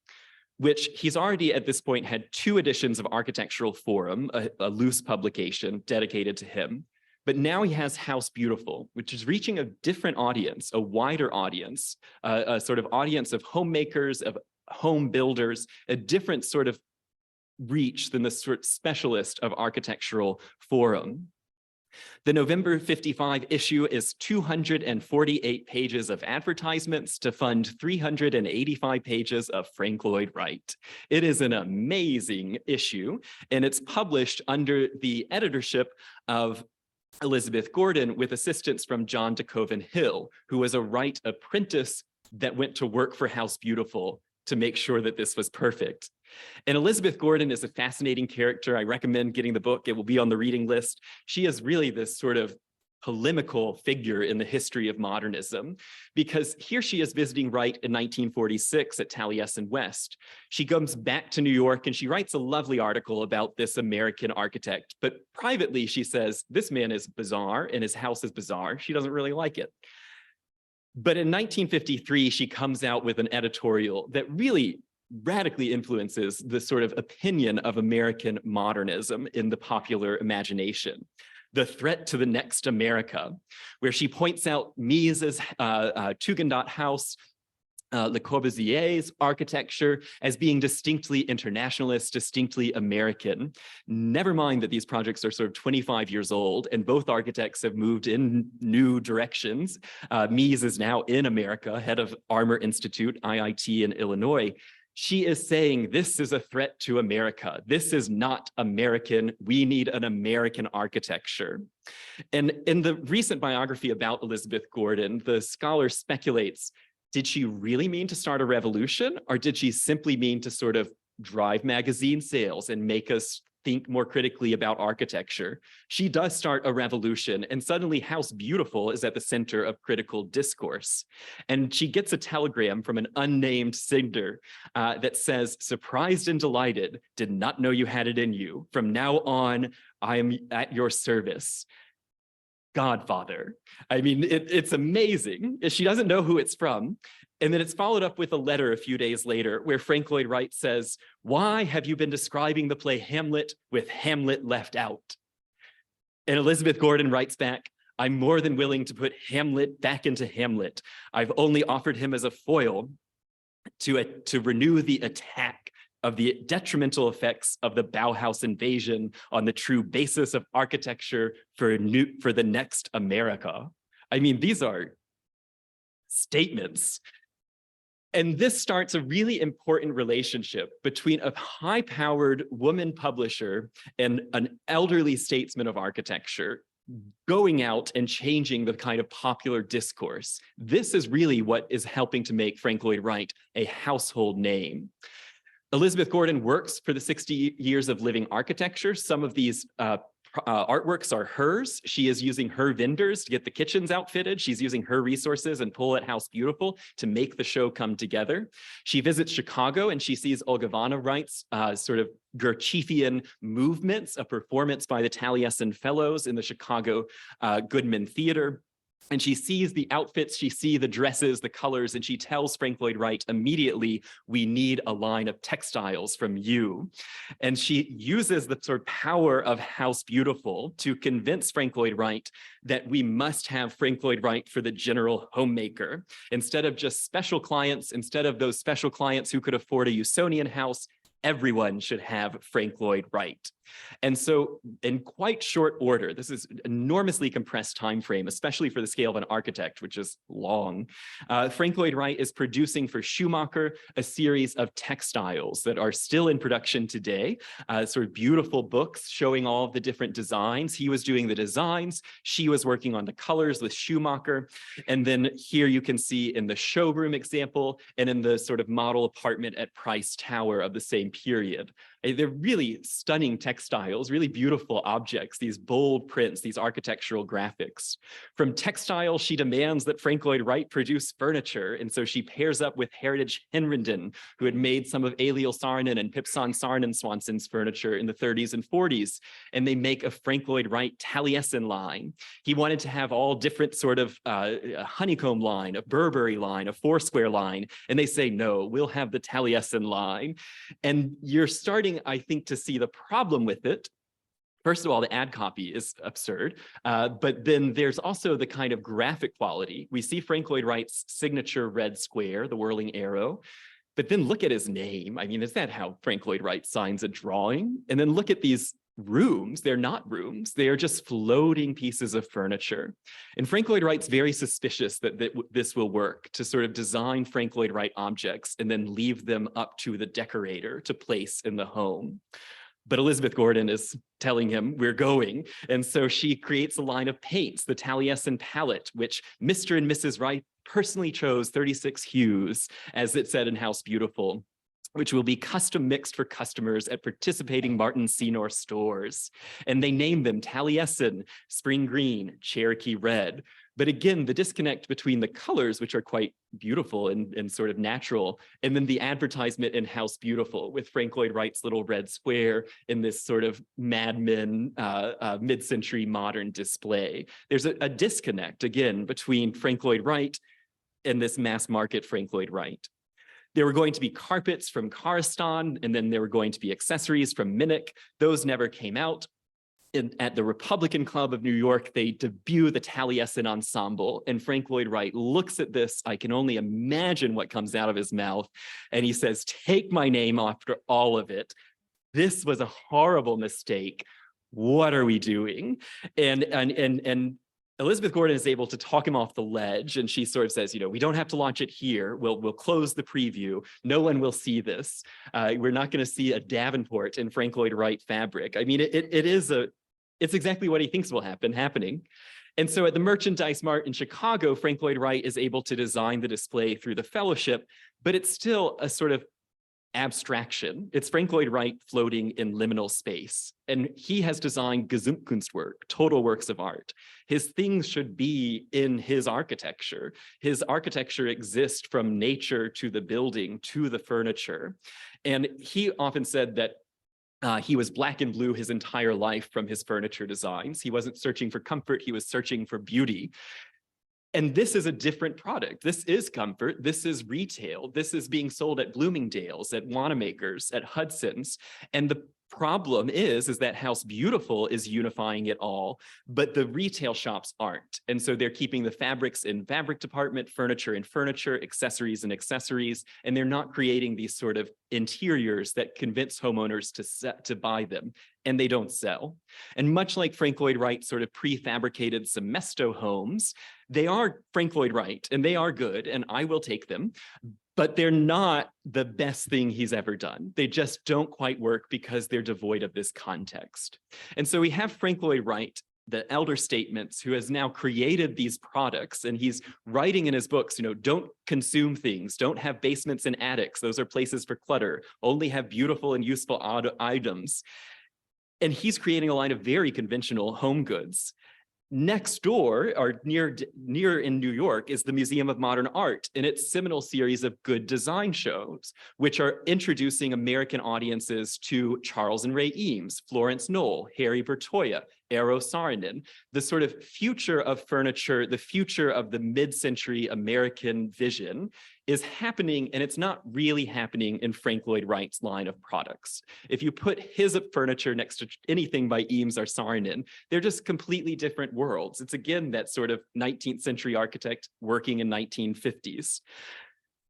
Speaker 2: which he's already at this point had 2 editions of Architectural Forum, a loose publication dedicated to him. But now he has House Beautiful, which is reaching a different audience, a wider audience, a sort of audience of homemakers, of home builders, a different sort of reach than the sort of specialist of Architectural Forum. The November 55 issue is 248 pages of advertisements to fund 385 pages of Frank Lloyd Wright. It is an amazing issue, and it's published under the editorship of Elizabeth Gordon with assistance from John DeCoven Hill, who was a Wright apprentice that went to work for House Beautiful to make sure that this was perfect. And Elizabeth Gordon is a fascinating character. I recommend getting the book. It will be on the reading list. She is really this sort of polemical figure in the history of modernism, because here she is visiting Wright in 1946 at Taliesin West. She comes back to New York and she writes a lovely article about this American architect, but privately she says, this man is bizarre and his house is bizarre. She doesn't really like it. But in 1953, she comes out with an editorial that really radically influences the sort of opinion of American modernism in the popular imagination. The Threat to the Next America, where she points out Mises' Tugendhat House, Le Corbusier's architecture as being distinctly internationalist, distinctly American. Never mind that these projects are sort of 25 years old and both architects have moved in new directions. Mises is now in America, head of Armour Institute, IIT in Illinois. She is saying this is a threat to America. This is not American. We need an American architecture. And in the recent biography about Elizabeth Gordon, the scholar speculates, did she really mean to start a revolution, or did she simply mean to sort of drive magazine sales and make us think more critically about architecture? She does start a revolution, and suddenly House Beautiful is at the center of critical discourse. And she gets a telegram from an unnamed sender that says, surprised and delighted, did not know you had it in you. From now on, I am at your service. Godfather. I mean, it's amazing. She doesn't know who it's from. And then it's followed up with a letter a few days later where Frank Lloyd Wright says, why have you been describing the play Hamlet with Hamlet left out? And Elizabeth Gordon writes back, I'm more than willing to put Hamlet back into Hamlet. I've only offered him as a foil to renew the attack of the detrimental effects of the Bauhaus invasion on the true basis of architecture for the next America. I mean, these are statements. And this starts a really important relationship between a high-powered woman publisher and an elderly statesman of architecture going out and changing the kind of popular discourse. This is really what is helping to make Frank Lloyd Wright a household name. Elizabeth Gordon works for the 60 years of living architecture. Some of these artworks are hers. She is using her vendors to get the kitchens outfitted. She's using her resources and pull at House Beautiful to make the show come together. She visits Chicago and she sees Olgivanna Wright's sort of Gurdjieffian movements, a performance by the Taliesin Fellows in the Chicago Goodman Theater. And she sees the outfits, she sees the dresses, the colors, and she tells Frank Lloyd Wright immediately, we need a line of textiles from you. And she uses the sort of power of House Beautiful to convince Frank Lloyd Wright that we must have Frank Lloyd Wright for the general homemaker. Instead of just special clients, instead of those special clients who could afford a Usonian house, everyone should have Frank Lloyd Wright. And so in quite short order, this is an enormously compressed time frame, especially for the scale of an architect, which is long. Frank Lloyd Wright is producing for Schumacher a series of textiles that are still in production today, sort of beautiful books showing all of the different designs. He was doing the designs. She was working on the colors with Schumacher. And then here you can see in the showroom example and in the sort of model apartment at Price Tower of the same period. They're really stunning textiles, really beautiful objects, these bold prints, these architectural graphics. From textiles, she demands that Frank Lloyd Wright produce furniture. And so she pairs up with Heritage Henrenden, who had made some of Eliel Saarinen and Pipson Saarinen Swanson's furniture in the 30s and 40s. And they make a Frank Lloyd Wright Taliesin line. He wanted to have all different sort of a honeycomb line, a Burberry line, a Foursquare line. And they say, no, we'll have the Taliesin line. And you're starting, I think, to see the problem with it. First of all, the ad copy is absurd, but then there's also the kind of graphic quality. We see Frank Lloyd Wright's signature red square, the whirling arrow, but then look at his name. I mean, is that how Frank Lloyd Wright signs a drawing? And then look at these rooms. They're not rooms. They are just floating pieces of furniture. And Frank Lloyd Wright's very suspicious that this will work, to sort of design Frank Lloyd Wright objects and then leave them up to the decorator to place in the home. But Elizabeth Gordon is telling him, we're going. And so she creates a line of paints, the Taliesin palette, which Mr. and Mrs. Wright personally chose 36 hues, as it said in House Beautiful, which will be custom mixed for customers at participating Martin Senior stores. And they name them Taliesin, Spring Green, Cherokee Red. But again, the disconnect between the colors, which are quite beautiful and sort of natural, and then the advertisement in House Beautiful with Frank Lloyd Wright's little red square in this sort of Mad Men mid-century modern display. There's a disconnect, again, between Frank Lloyd Wright and this mass market Frank Lloyd Wright. There were going to be carpets from Cariston, and then there were going to be accessories from Minnick. Those never came out. At the Republican Club of New York, they debut the Taliesin Ensemble, and Frank Lloyd Wright looks at this. I can only imagine what comes out of his mouth. And he says, take my name after all of it. This was a horrible mistake. What are we doing? And Elizabeth Gordon is able to talk him off the ledge, and she sort of says, you know, we don't have to launch it here. We'll close the preview. No one will see this. We're not going to see a Davenport in Frank Lloyd Wright fabric. I mean, it's exactly what he thinks will happening. And so at the Merchandise Mart in Chicago, Frank Lloyd Wright is able to design the display through the fellowship, but it's still a sort of abstraction. It's Frank Lloyd Wright floating in liminal space. And he has designed Gesamtkunstwerk, total works of art. His things should be in his architecture. His architecture exists from nature to the building to the furniture. And he often said that he was black and blue his entire life from his furniture designs. He wasn't searching for comfort, he was searching for beauty. And this is a different product. This is comfort, this is retail, this is being sold at Bloomingdale's, at Wanamaker's, at Hudson's. And the problem is that House Beautiful is unifying it all, but the retail shops aren't. And so they're keeping the fabrics in fabric department, furniture in furniture, accessories in accessories, and they're not creating these sort of interiors that convince homeowners to buy them, and they don't sell. And much like Frank Lloyd Wright's sort of prefabricated Semesto homes, they are Frank Lloyd Wright, and they are good, and I will take them. But they're not the best thing he's ever done. They just don't quite work because they're devoid of this context. And so we have Frank Lloyd Wright, the elder statesman, who has now created these products, and he's writing in his books, you know, don't consume things, don't have basements and attics. Those are places for clutter. Only have beautiful and useful items. And he's creating a line of very conventional home goods. Next door, or near in New York, is the Museum of Modern Art and its seminal series of good design shows, which are introducing American audiences to Charles and Ray Eames, Florence Knoll, Harry Bertoia, Eero Saarinen. The sort of future of furniture, the future of the mid-century American vision is happening, and it's not really happening in Frank Lloyd Wright's line of products. If you put his furniture next to anything by Eames or Saarinen, they're just completely different worlds. It's again that sort of 19th century architect working in 1950s.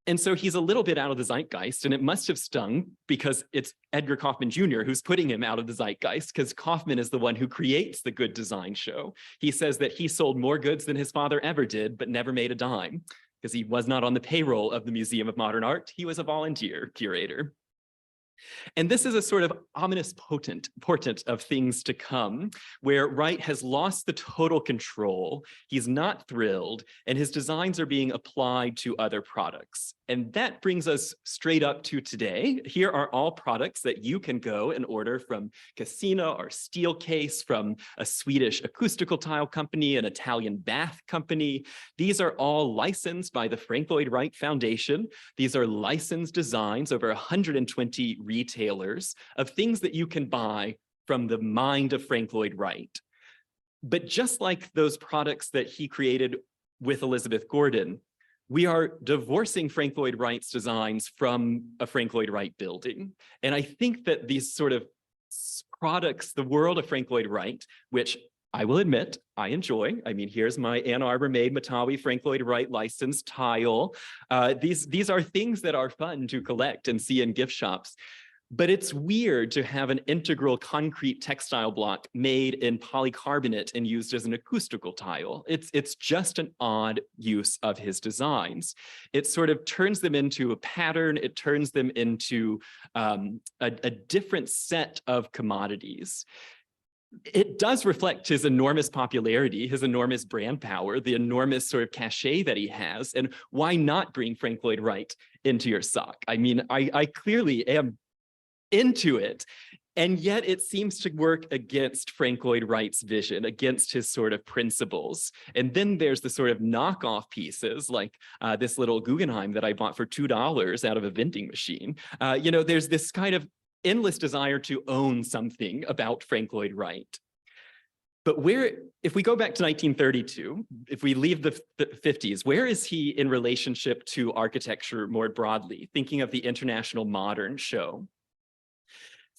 Speaker 2: And so he's a little bit out of the zeitgeist, and it must have stung because it's Edgar Kaufman Jr. who's putting him out of the zeitgeist, because Kaufman is the one who creates the good design show. He says that he sold more goods than his father ever did, but never made a dime, because he was not on the payroll of the Museum of Modern Art. He was a volunteer curator. And this is a sort of ominous portent of things to come, where Wright has lost the total control. He's not thrilled, and his designs are being applied to other products. And that brings us straight up to today. Here are all products that you can go and order from Cassina or Steelcase, from a Swedish acoustical tile company, an Italian bath company. These are all licensed by the Frank Lloyd Wright Foundation. These are licensed designs, over 120 retailers, of things that you can buy from the mind of Frank Lloyd Wright. But just like those products that he created with Elizabeth Gordon, we are divorcing Frank Lloyd Wright's designs from a Frank Lloyd Wright building. And I think that these sort of products, the world of Frank Lloyd Wright, which I will admit I enjoy. I mean, here's my Ann Arbor made Matawi Frank Lloyd Wright licensed tile. These are things that are fun to collect and see in gift shops. But it's weird to have an integral concrete textile block made in polycarbonate and used as an acoustical tile. It's just an odd use of his designs. It sort of turns them into a pattern. It turns them into a different set of commodities. It does reflect his enormous popularity, his enormous brand power, the enormous sort of cachet that he has. And why not bring Frank Lloyd Wright into your sock? I mean, I clearly am into it. And yet it seems to work against Frank Lloyd Wright's vision, against his sort of principles. And then there's the sort of knockoff pieces like this little Guggenheim that I bought for $2 out of a vending machine. You know, there's this kind of endless desire to own something about Frank Lloyd Wright. But if we go back to 1932, if we leave the 50s, where is he in relationship to architecture more broadly, thinking of the International Modern Show?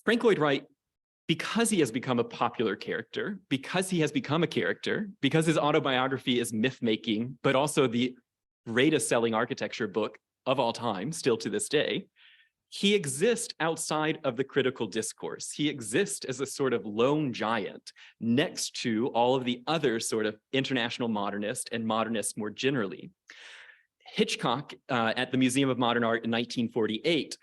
Speaker 2: Frank Lloyd Wright, because he has become a popular character, because he has become a character, because his autobiography is myth-making, but also the greatest selling architecture book of all time, still to this day, he exists outside of the critical discourse. He exists as a sort of lone giant next to all of the other sort of international modernists and modernists more generally. Hitchcock at the Museum of Modern Art in 1948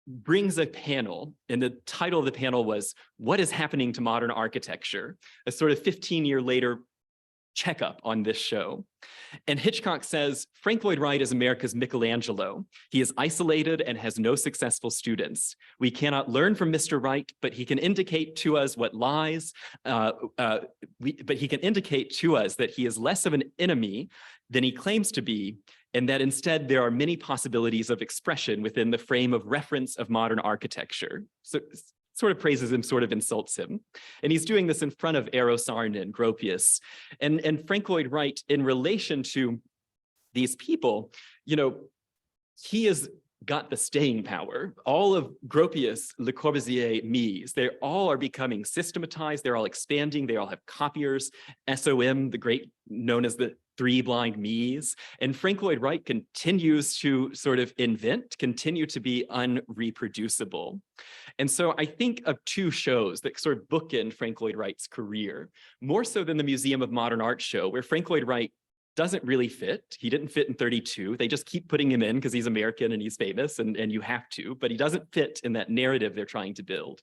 Speaker 2: brings a panel, and the title of the panel was "What is Happening to Modern Architecture?" A sort of 15-year later checkup on this show. And Hitchcock says, Frank Lloyd Wright is America's Michelangelo. He is isolated and has no successful students. We cannot learn from Mr. Wright, but he can indicate to us what lies, but he can indicate to us that he is less of an enemy than he claims to be, and that instead there are many possibilities of expression within the frame of reference of modern architecture. So sort of praises him, sort of insults him. And he's doing this in front of Eero Saarinen, Gropius. And Frank Lloyd Wright, in relation to these people, you know, he has got the staying power. All of Gropius, Le Corbusier, Mies, they all are becoming systematized. They're all expanding. They all have copiers. SOM, the great, known as the Three Blind Mies. And Frank Lloyd Wright continues to sort of invent, continue to be unreproducible. And so I think of two shows that sort of bookend Frank Lloyd Wright's career, more so than the Museum of Modern Art show, where Frank Lloyd Wright doesn't really fit. He didn't fit in 32. They just keep putting him in because he's American and he's famous and you have to, but he doesn't fit in that narrative they're trying to build.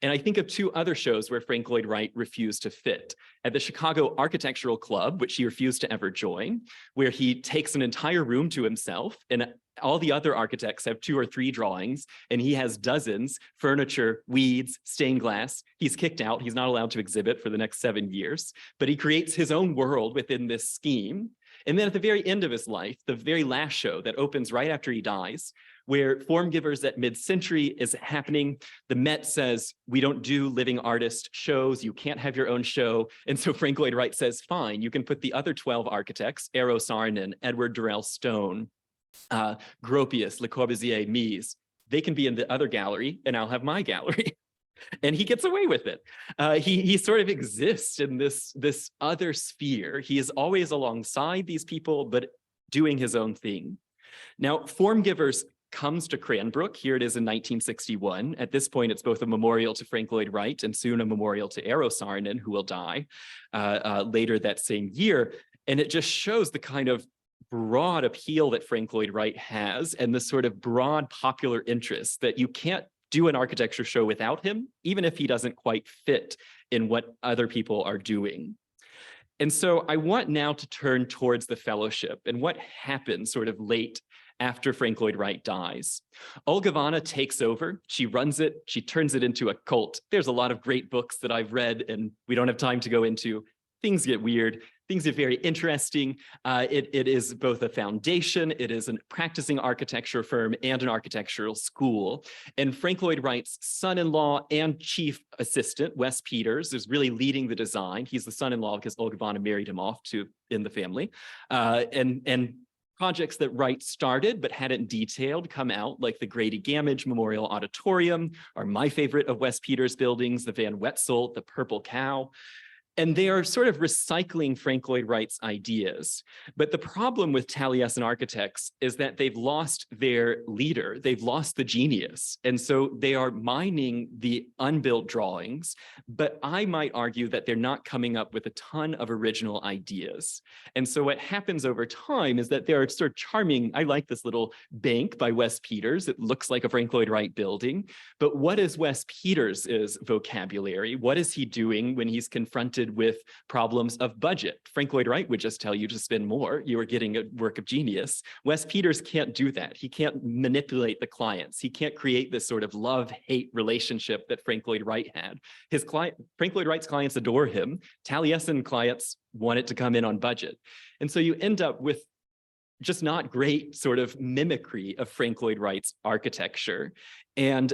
Speaker 2: And I think of two other shows where Frank Lloyd Wright refused to fit. At the Chicago Architectural Club, which he refused to ever join, where he takes an entire room to himself and all the other architects have 2 or 3 drawings and he has dozens, furniture, weeds, stained glass. He's kicked out. He's not allowed to exhibit for the next 7 years, but he creates his own world within this scheme. And then at the very end of his life, the very last show that opens right after he dies, where Form Givers at Mid-Century is happening, the Met says, we don't do living artist shows, you can't have your own show. And so Frank Lloyd Wright says, fine, you can put the other 12 architects, Eero Saarinen, Edward Durrell Stone, Gropius, Le Corbusier, Mies, they can be in the other gallery and I'll have my gallery. And he gets away with it. He sort of exists in this other sphere. He is always alongside these people, but doing his own thing. Now, Form Givers comes to Cranbrook. Here it is in 1961. At this point, it's both a memorial to Frank Lloyd Wright and soon a memorial to Eero Saarinen, who will die later that same year. And it just shows the kind of broad appeal that Frank Lloyd Wright has and the sort of broad popular interest that you can't do an architecture show without him, even if he doesn't quite fit in what other people are doing. And so I want now to turn towards the fellowship and what happens sort of late after Frank Lloyd Wright dies. Olga Vanna takes over, she runs it, she turns it into a cult. There's a lot of great books that I've read and we don't have time to go into. Things get weird, things get very interesting. It is both a foundation, it is a practicing architecture firm and an architectural school. And Frank Lloyd Wright's son-in-law and chief assistant, Wes Peters, is really leading the design. He's the son-in-law because Olga Vanna married him off to in the family. And projects that Wright started but hadn't detailed come out, like the Grady Gamage Memorial Auditorium, are my favorite of Wes Peters' buildings, the Van Wetzel, the Purple Cow. And they are sort of recycling Frank Lloyd Wright's ideas. But the problem with Taliesin architects is that they've lost their leader, they've lost the genius. And so they are mining the unbuilt drawings, but I might argue that they're not coming up with a ton of original ideas. And so what happens over time is that there are sort of charming, I like this little bank by Wes Peters, it looks like a Frank Lloyd Wright building, but what is Wes Peters' vocabulary? What is he doing when he's confronted with problems of budget? Frank Lloyd Wright would just tell you to spend more. You are getting a work of genius. Wes Peters can't do that. He can't manipulate the clients. He can't create this sort of love-hate relationship that Frank Lloyd Wright had. Frank Lloyd Wright's clients adore him. Taliesin clients want it to come in on budget. And so you end up with just not great sort of mimicry of Frank Lloyd Wright's architecture. And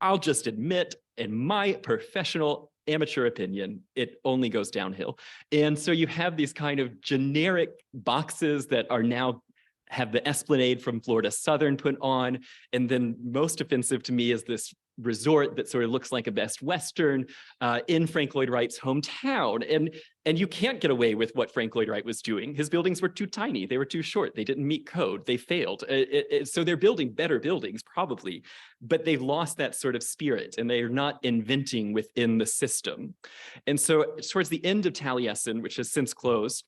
Speaker 2: I'll just admit, in my professional amateur opinion, it only goes downhill. And so you have these kind of generic boxes that are now have the Esplanade from Florida Southern put on. And then most offensive to me is this resort that sort of looks like a Best Western in Frank Lloyd Wright's hometown. And you can't get away with what Frank Lloyd Wright was doing. His buildings were too tiny. They were too short. They didn't meet code. They failed. So they're building better buildings, probably, but they've lost that sort of spirit and they're not inventing within the system. And so towards the end of Taliesin, which has since closed,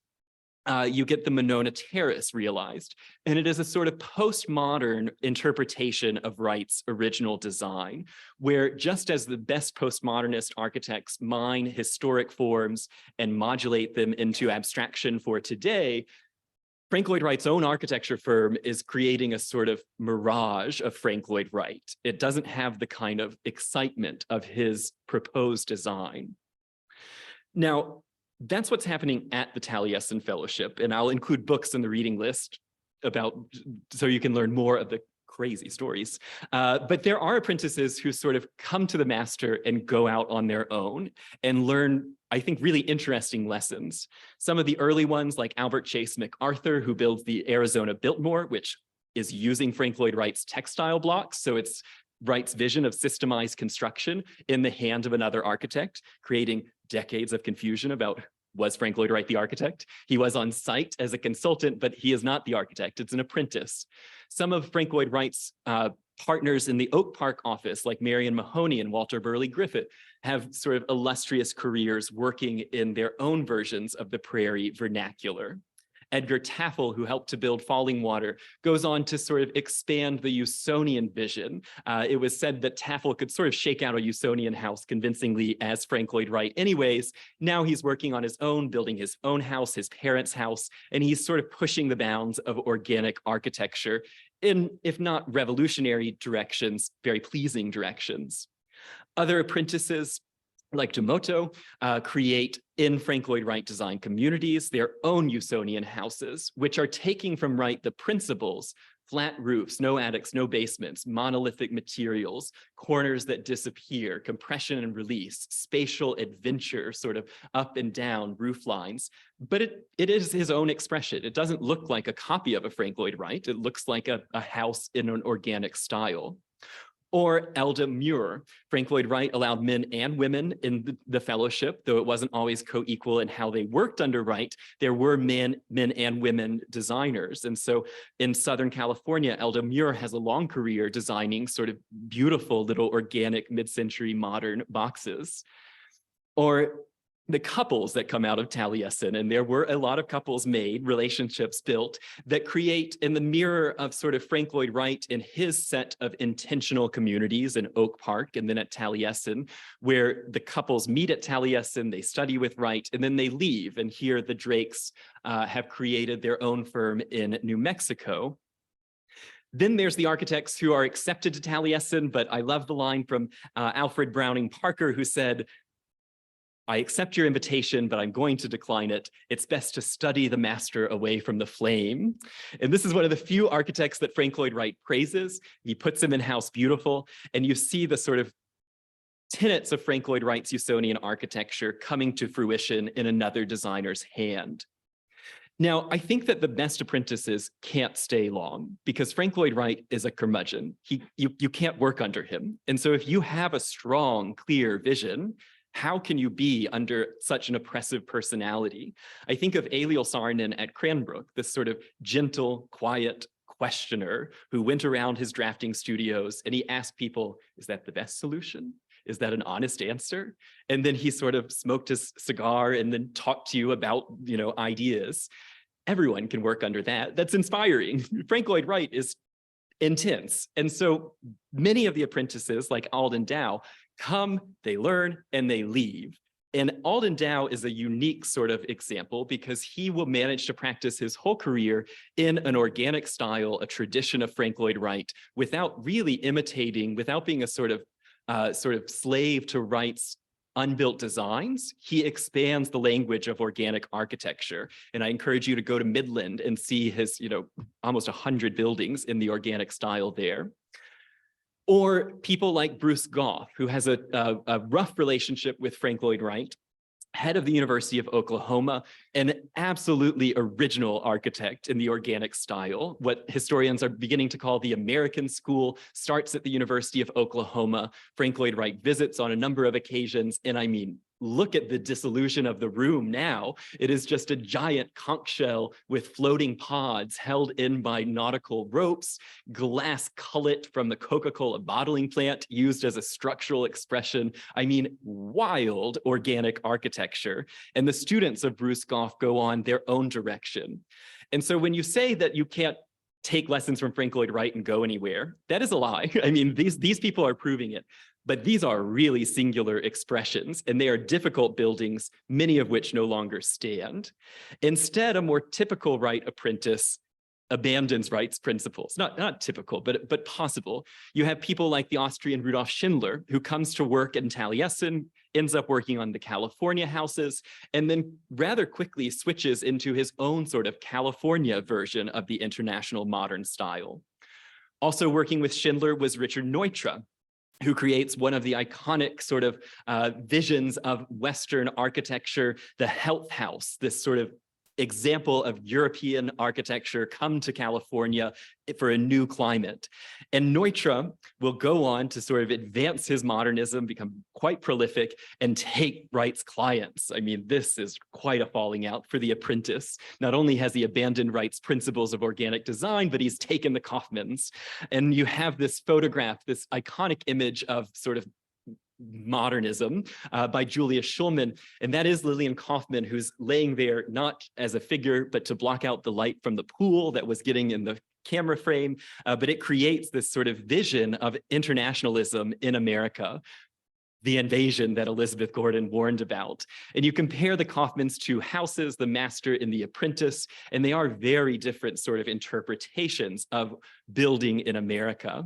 Speaker 2: you get the Monona Terrace realized. And it is a sort of postmodern interpretation of Wright's original design, where just as the best postmodernist architects mine historic forms and modulate them into abstraction for today, Frank Lloyd Wright's own architecture firm is creating a sort of mirage of Frank Lloyd Wright. It doesn't have the kind of excitement of his proposed design. Now, that's what's happening at the Taliesin Fellowship, and I'll include books in the reading list so you can learn more of the crazy stories. But there are apprentices who sort of come to the master and go out on their own and learn, I think, really interesting lessons. Some of the early ones, like Albert Chase MacArthur, who builds the Arizona Biltmore, which is using Frank Lloyd Wright's textile blocks. So it's Wright's vision of systemized construction in the hand of another architect, creating decades of confusion about, was Frank Lloyd Wright the architect? He was on site as a consultant, but he is not the architect, it's an apprentice. Some of Frank Lloyd Wright's partners in the Oak Park office, like Marion Mahoney and Walter Burley Griffith, have sort of illustrious careers working in their own versions of the prairie vernacular. Edgar Taffel, who helped to build Fallingwater, goes on to sort of expand the Usonian vision. It was said that Taffel could sort of shake out a Usonian house convincingly as Frank Lloyd Wright anyways. Now he's working on his own, building his own house, his parents' house, and he's sort of pushing the bounds of organic architecture in, if not revolutionary directions, very pleasing directions. Other apprentices, like Dumoto, create in Frank Lloyd Wright design communities their own Usonian houses, which are taking from Wright the principles: flat roofs, no attics, no basements, monolithic materials, corners that disappear, compression and release, spatial adventure, sort of up and down roof lines. But it is his own expression. It doesn't look like a copy of a Frank Lloyd Wright. It looks like a house in an organic style. Or Elda Muir. Frank Lloyd Wright allowed men and women in the fellowship, though it wasn't always co-equal in how they worked under Wright. There were men and women designers. And so in Southern California, Elda Muir has a long career designing sort of beautiful little organic mid-century modern boxes. Or the couples that come out of Taliesin, and there were a lot of couples made, relationships built, that create in the mirror of sort of Frank Lloyd Wright and his set of intentional communities in Oak Park and then at Taliesin, where the couples meet at Taliesin, they study with Wright, and then they leave. And here the Drakes have created their own firm in New Mexico. Then there's the architects who are accepted to Taliesin, but I love the line from Alfred Browning Parker, who said, "I accept your invitation, but I'm going to decline it. It's best to study the master away from the flame." And this is one of the few architects that Frank Lloyd Wright praises. He puts him in House Beautiful, and you see the sort of tenets of Frank Lloyd Wright's Usonian architecture coming to fruition in another designer's hand. Now, I think that the best apprentices can't stay long because Frank Lloyd Wright is a curmudgeon. You can't work under him. And so if you have a strong, clear vision, how can you be under such an oppressive personality? I think of Eliel Saarinen at Cranbrook, this sort of gentle, quiet questioner who went around his drafting studios and he asked people, is that the best solution? Is that an honest answer? And then he sort of smoked his cigar and then talked to you about, ideas. Everyone can work under that. That's inspiring. Frank Lloyd Wright is intense. And so many of the apprentices, like Alden Dow, come, they learn, and they leave. And Alden Dow is a unique sort of example because he will manage to practice his whole career in an organic style, a tradition of Frank Lloyd Wright, without really imitating, without being a sort of slave to Wright's unbuilt designs. He expands the language of organic architecture. And I encourage you to go to Midland and see his, almost 100 buildings in the organic style there. Or people like Bruce Goff, who has a rough relationship with Frank Lloyd Wright, head of the University of Oklahoma, an absolutely original architect in the organic style. What historians are beginning to call the American school starts at the University of Oklahoma. Frank Lloyd Wright visits on a number of occasions, and I mean, look at the dissolution of the room now. It is just a giant conch shell with floating pods held in by nautical ropes, glass cullet from the Coca-Cola bottling plant used as a structural expression. I mean, wild organic architecture. And the students of Bruce Goff go on their own direction. And so when you say that you can't take lessons from Frank Lloyd Wright and go anywhere, that is a lie. I mean, these people are proving it. But these are really singular expressions, and they are difficult buildings, many of which no longer stand. Instead, a more typical Wright apprentice abandons Wright's principles. Not typical, but possible. You have people like the Austrian Rudolf Schindler, who comes to work in Taliesin, ends up working on the California houses, and then rather quickly switches into his own sort of California version of the international modern style. Also working with Schindler was Richard Neutra, who creates one of the iconic sort of visions of Western architecture, the Health House, this sort of example of European architecture come to California for a new climate. And Neutra will go on to sort of advance his modernism, become quite prolific, and take Wright's clients. I mean, this is quite a falling out for the apprentice. Not only has he abandoned Wright's principles of organic design, but he's taken the Kaufmans. And you have this photograph, this iconic image of sort of modernism by Julia Schulman. And that is Lillian Kaufman, who's laying there not as a figure, but to block out the light from the pool that was getting in the camera frame. But it creates this sort of vision of internationalism in America, the invasion that Elizabeth Gordon warned about. And you compare the Kaufmans to Houses, the Master and the Apprentice, and they are very different sort of interpretations of building in America.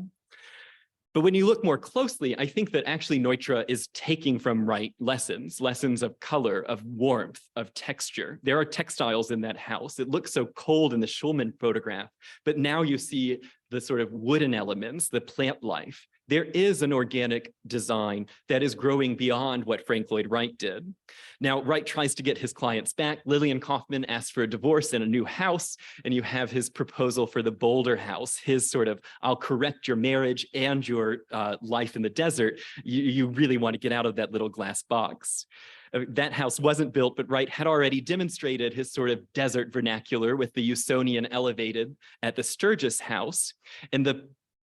Speaker 2: But when you look more closely, I think that actually Neutra is taking from Wright lessons of color, of warmth, of texture. There are textiles in that house. It looks so cold in the Schulman photograph, but now you see the sort of wooden elements, the plant life. There is an organic design that is growing beyond what Frank Lloyd Wright did. Now, Wright tries to get his clients back. Lillian Kaufman asks for a divorce and a new house, and you have his proposal for the Boulder house, his sort of, I'll correct your marriage and your life in the desert. You really want to get out of that little glass box. That house wasn't built, but Wright had already demonstrated his sort of desert vernacular with the Usonian elevated at the Sturgis house. And the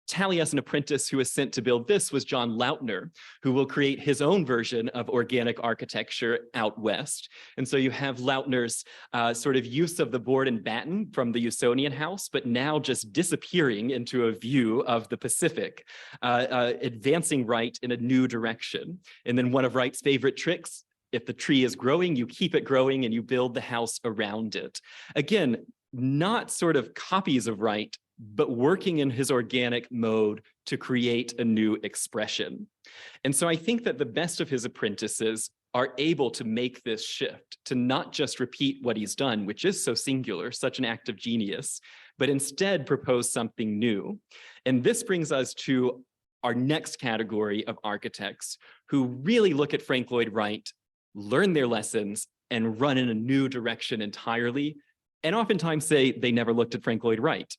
Speaker 2: Taliesin apprentice who was sent to build this was John Lautner, who will create his own version of organic architecture out west. And so you have Lautner's sort of use of the board and batten from the Usonian house, but now just disappearing into a view of the Pacific, advancing Wright in a new direction. And then one of Wright's favorite tricks, if the tree is growing, you keep it growing and you build the house around it. Again, not sort of copies of Wright, but working in his organic mode to create a new expression. And so I think that the best of his apprentices are able to make this shift, to not just repeat what he's done, which is so singular, such an act of genius, but instead propose something new. And this brings us to our next category of architects who really look at Frank Lloyd Wright, learn their lessons, and run in a new direction entirely, and oftentimes say they never looked at Frank Lloyd Wright.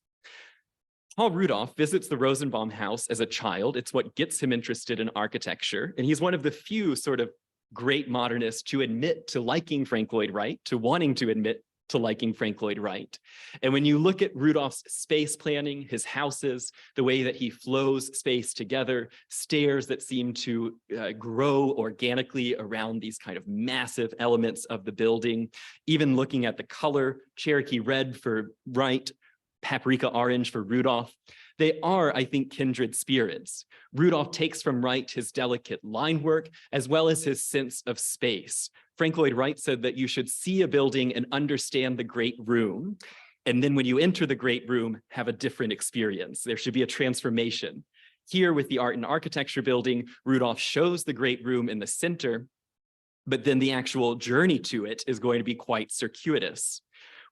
Speaker 2: Paul Rudolph visits the Rosenbaum house as a child. It's what gets him interested in architecture. And he's one of the few sort of great modernists to admit to liking Frank Lloyd Wright, to wanting to admit to liking Frank Lloyd Wright. And when you look at Rudolph's space planning, his houses, the way that he flows space together, stairs that seem to grow organically around these kind of massive elements of the building, even looking at the color, Cherokee red for Wright, paprika orange for Rudolph. They are, I think, kindred spirits. Rudolph takes from Wright his delicate line work, as well as his sense of space. Frank Lloyd Wright said that you should see a building and understand the great room. And then when you enter the great room, have a different experience. There should be a transformation. Here with the Art and Architecture building, Rudolph shows the great room in the center, but then the actual journey to it is going to be quite circuitous.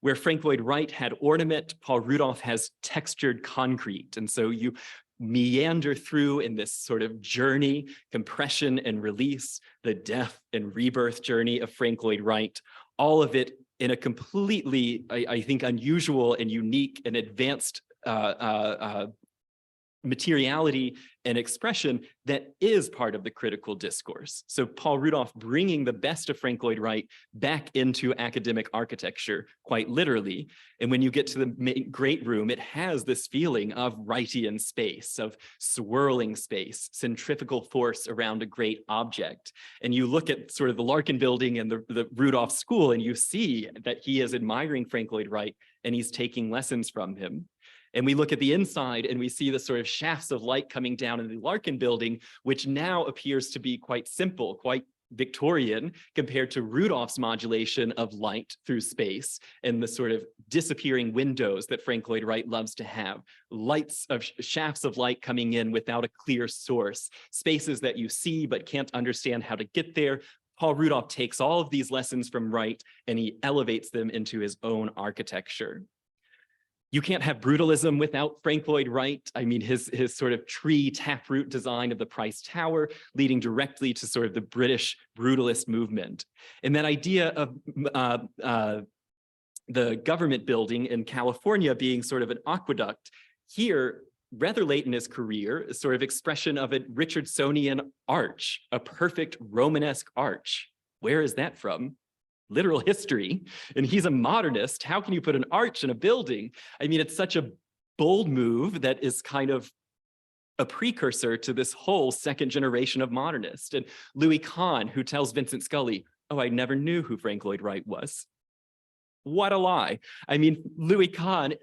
Speaker 2: Where Frank Lloyd Wright had ornament, Paul Rudolph has textured concrete. And so you meander through in this sort of journey, compression and release, the death and rebirth journey of Frank Lloyd Wright, all of it in a completely, I think, unusual and unique and advanced materiality and expression that is part of the critical discourse. So Paul Rudolph bringing the best of Frank Lloyd Wright back into academic architecture, quite literally. And when you get to the great room, it has this feeling of Wrightian space, of swirling space, centrifugal force around a great object. And you look at sort of the Larkin building and the Rudolph School, and you see that he is admiring Frank Lloyd Wright and he's taking lessons from him. And we look at the inside and we see the sort of shafts of light coming down in the Larkin building, which now appears to be quite simple, quite Victorian compared to Rudolph's modulation of light through space and the sort of disappearing windows that Frank Lloyd Wright loves to have. Lights of shafts of light coming in without a clear source, spaces that you see but can't understand how to get there. Paul Rudolph takes all of these lessons from Wright and he elevates them into his own architecture. You can't have brutalism without Frank Lloyd Wright. I mean, his sort of tree taproot design of the Price Tower leading directly to sort of the British brutalist movement. And that idea of the government building in California being sort of an aqueduct here, rather late in his career, a sort of expression of a Richardsonian arch, a perfect Romanesque arch. Where is that from? Literal history, and he's a modernist. How can you put an arch in a building? I mean, it's such a bold move that is kind of a precursor to this whole second generation of modernists. And Louis Kahn, who tells Vincent Scully, oh, I never knew who Frank Lloyd Wright was. What a lie. I mean, Louis Kahn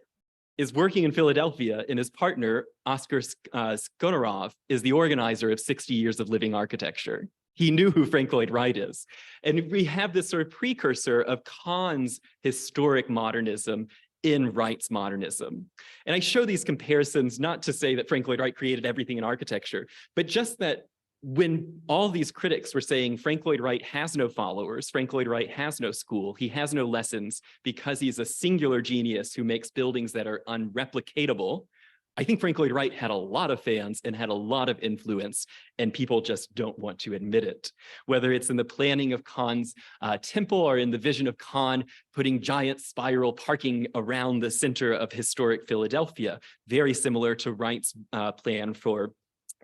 Speaker 2: is working in Philadelphia, and his partner, Oscar Skonarov, is the organizer of 60 Years of Living Architecture. He knew who Frank Lloyd Wright is. And we have this sort of precursor of Kahn's historic modernism in Wright's modernism. And I show these comparisons not to say that Frank Lloyd Wright created everything in architecture, but just that when all these critics were saying Frank Lloyd Wright has no followers, Frank Lloyd Wright has no school, he has no lessons because he's a singular genius who makes buildings that are unreplicatable, I think Frank Lloyd Wright had a lot of fans and had a lot of influence, and people just don't want to admit it. Whether it's in the planning of Kahn's temple or in the vision of Kahn putting giant spiral parking around the center of historic Philadelphia, very similar to Wright's plan for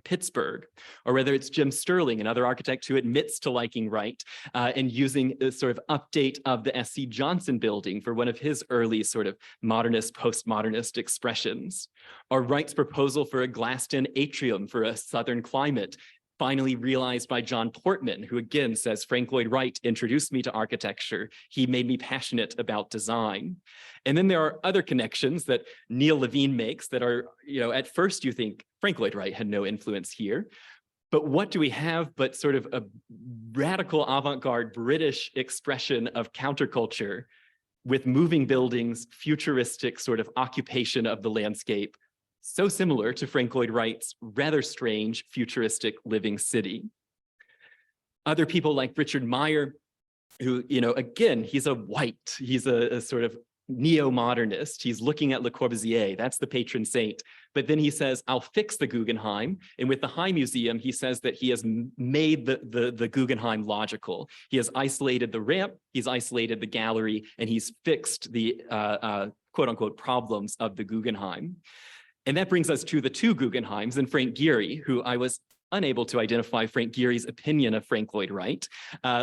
Speaker 2: Pittsburgh, or whether it's Jim Sterling, another architect who admits to liking Wright and using a sort of update of the S.C. Johnson building for one of his early sort of modernist, postmodernist expressions, or Wright's proposal for a glassed-in atrium for a southern climate, finally realized by John Portman, who again says, Frank Lloyd Wright introduced me to architecture. He made me passionate about design. And then there are other connections that Neil Levine makes that are, at first you think Frank Lloyd Wright had no influence here. But what do we have but sort of a radical avant-garde British expression of counterculture with moving buildings, futuristic sort of occupation of the landscape, so similar to Frank Lloyd Wright's rather strange futuristic living city. Other people like Richard Meyer, who, again, he's a white, he's a sort of neo-modernist. He's looking at Le Corbusier, that's the patron saint. But then he says, I'll fix the Guggenheim. And with the High Museum, he says that he has made the Guggenheim logical. He has isolated the ramp, he's isolated the gallery, and he's fixed the quote unquote problems of the Guggenheim. And that brings us to the two Guggenheims and Frank Gehry, who I was unable to identify Frank Gehry's opinion of Frank Lloyd Wright,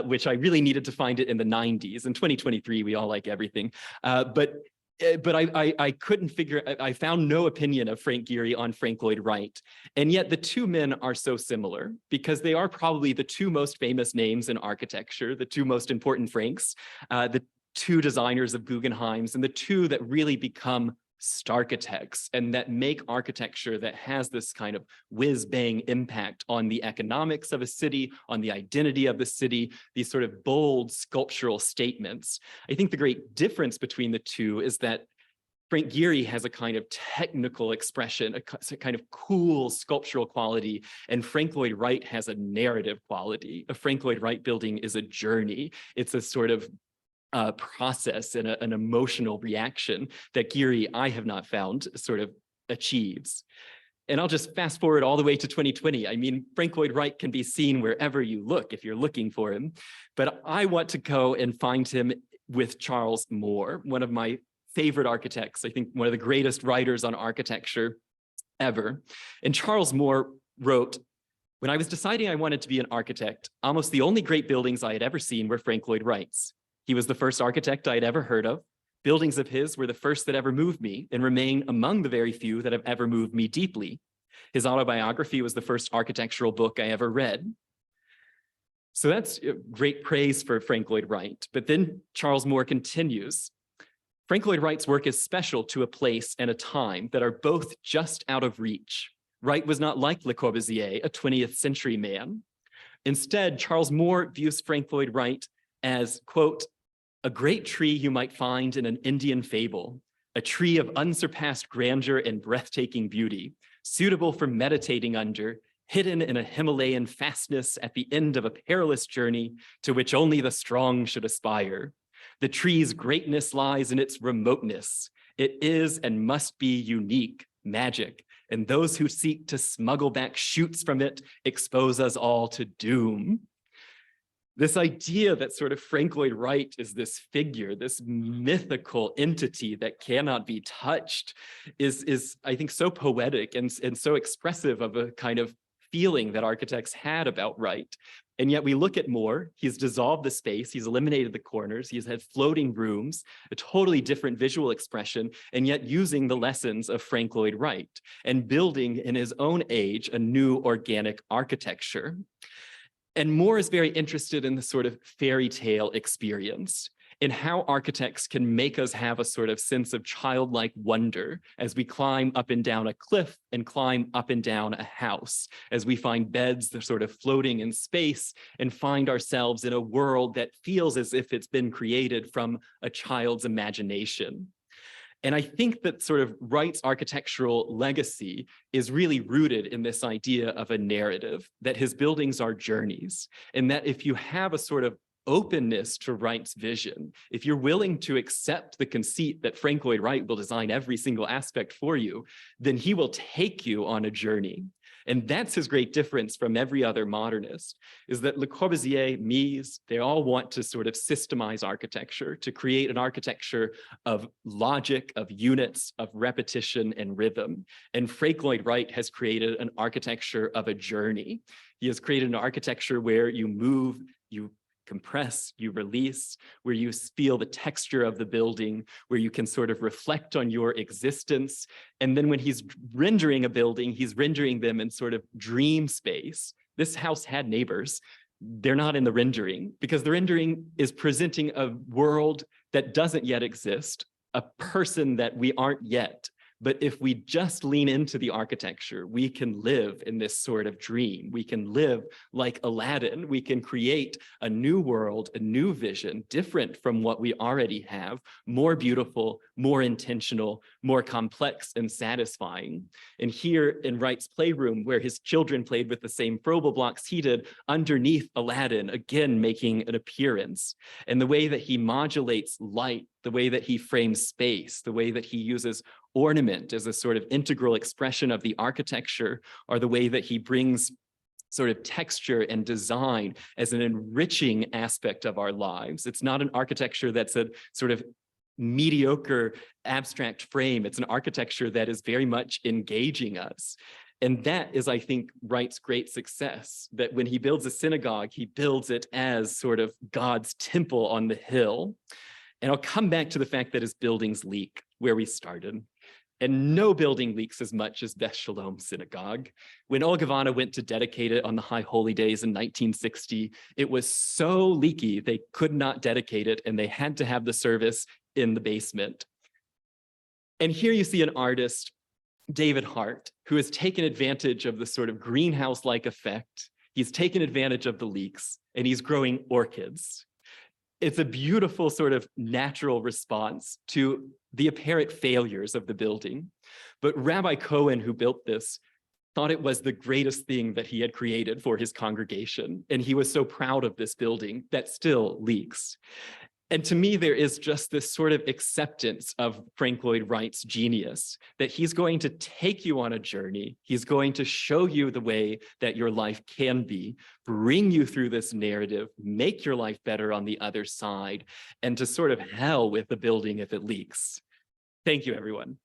Speaker 2: which I really needed to find it in the 90s. In 2023, we all like everything. But I couldn't I found no opinion of Frank Gehry on Frank Lloyd Wright. And yet the two men are so similar because they are probably the two most famous names in architecture, the two most important Franks, the two designers of Guggenheims, and the two that really become starchitects and that make architecture that has this kind of whiz-bang impact on the economics of a city, on the identity of the city, these sort of bold sculptural statements. I think the great difference between the two is that Frank Gehry has a kind of technical expression, a kind of cool sculptural quality, and Frank Lloyd Wright has a narrative quality. A Frank Lloyd Wright building is a journey. It's a sort of process and an emotional reaction that Gehry, I have not found, sort of achieves. And I'll just fast forward all the way to 2020. I mean, Frank Lloyd Wright can be seen wherever you look if you're looking for him. But I want to go and find him with Charles Moore, one of my favorite architects, I think one of the greatest writers on architecture ever. And Charles Moore wrote, when I was deciding I wanted to be an architect, almost the only great buildings I had ever seen were Frank Lloyd Wright's. He was the first architect I had ever heard of. Buildings of his were the first that ever moved me and remain among the very few that have ever moved me deeply. His autobiography was the first architectural book I ever read. So that's great praise for Frank Lloyd Wright. But then Charles Moore continues, Frank Lloyd Wright's work is special to a place and a time that are both just out of reach. Wright was not like Le Corbusier, a 20th century man. Instead, Charles Moore views Frank Lloyd Wright as, quote, a great tree you might find in an Indian fable, a tree of unsurpassed grandeur and breathtaking beauty, suitable for meditating under, hidden in a Himalayan fastness at the end of a perilous journey to which only the strong should aspire. The tree's greatness lies in its remoteness. It is and must be unique, magic, and those who seek to smuggle back shoots from it expose us all to doom. This idea that sort of Frank Lloyd Wright is this figure, this mythical entity that cannot be touched is I think, so poetic and so expressive of a kind of feeling that architects had about Wright. And yet we look at Moore, he's dissolved the space, he's eliminated the corners, he's had floating rooms, a totally different visual expression, and yet using the lessons of Frank Lloyd Wright and building in his own age a new organic architecture. And Moore is very interested in the sort of fairy tale experience, in how architects can make us have a sort of sense of childlike wonder as we climb up and down a cliff and climb up and down a house, as we find beds that are sort of floating in space and find ourselves in a world that feels as if it's been created from a child's imagination. And I think that sort of Wright's architectural legacy is really rooted in this idea of a narrative, that his buildings are journeys, and that if you have a sort of openness to Wright's vision, if you're willing to accept the conceit that Frank Lloyd Wright will design every single aspect for you, then he will take you on a journey. And that's his great difference from every other modernist, is that Le Corbusier, Mies, they all want to sort of systemize architecture, to create an architecture of logic, of units, of repetition and rhythm. And Frank Lloyd Wright has created an architecture of a journey. He has created an architecture where you move, you compress, you release, where you feel the texture of the building, where you can sort of reflect on your existence. And then when he's rendering a building, he's rendering them in sort of dream space. This house had neighbors. They're not in the rendering, because the rendering is presenting a world that doesn't yet exist, a person that we aren't yet. But if we just lean into the architecture, we can live in this sort of dream. We can live like Aladdin. We can create a new world, a new vision, different from what we already have, more beautiful, more intentional, more complex and satisfying. And here in Wright's playroom, where his children played with the same Froebel blocks he did, underneath Aladdin, again making an appearance. And the way that he modulates light, the way that he frames space, the way that he uses ornament as a sort of integral expression of the architecture, or the way that he brings sort of texture and design as an enriching aspect of our lives. It's not an architecture that's a sort of mediocre abstract frame. It's an architecture that is very much engaging us. And that is, I think, Wright's great success, that when he builds a synagogue, he builds it as sort of God's temple on the hill. And I'll come back to the fact that his buildings leak, where we started. And no building leaks as much as Beth Shalom Synagogue. When Olgavana went to dedicate it on the High Holy Days in 1960, it was so leaky they could not dedicate it, and they had to have the service in the basement. And here you see an artist, David Hart, who has taken advantage of the sort of greenhouse-like effect. He's taken advantage of the leaks, and he's growing orchids. It's a beautiful sort of natural response to the apparent failures of the building. But Rabbi Cohen, who built this, thought it was the greatest thing that he had created for his congregation. And he was so proud of this building that still leaks. And to me, there is just this sort of acceptance of Frank Lloyd Wright's genius, that he's going to take you on a journey. He's going to show you the way that your life can be, bring you through this narrative, make your life better on the other side, and to sort of hell with the building if it leaks. Thank you, everyone.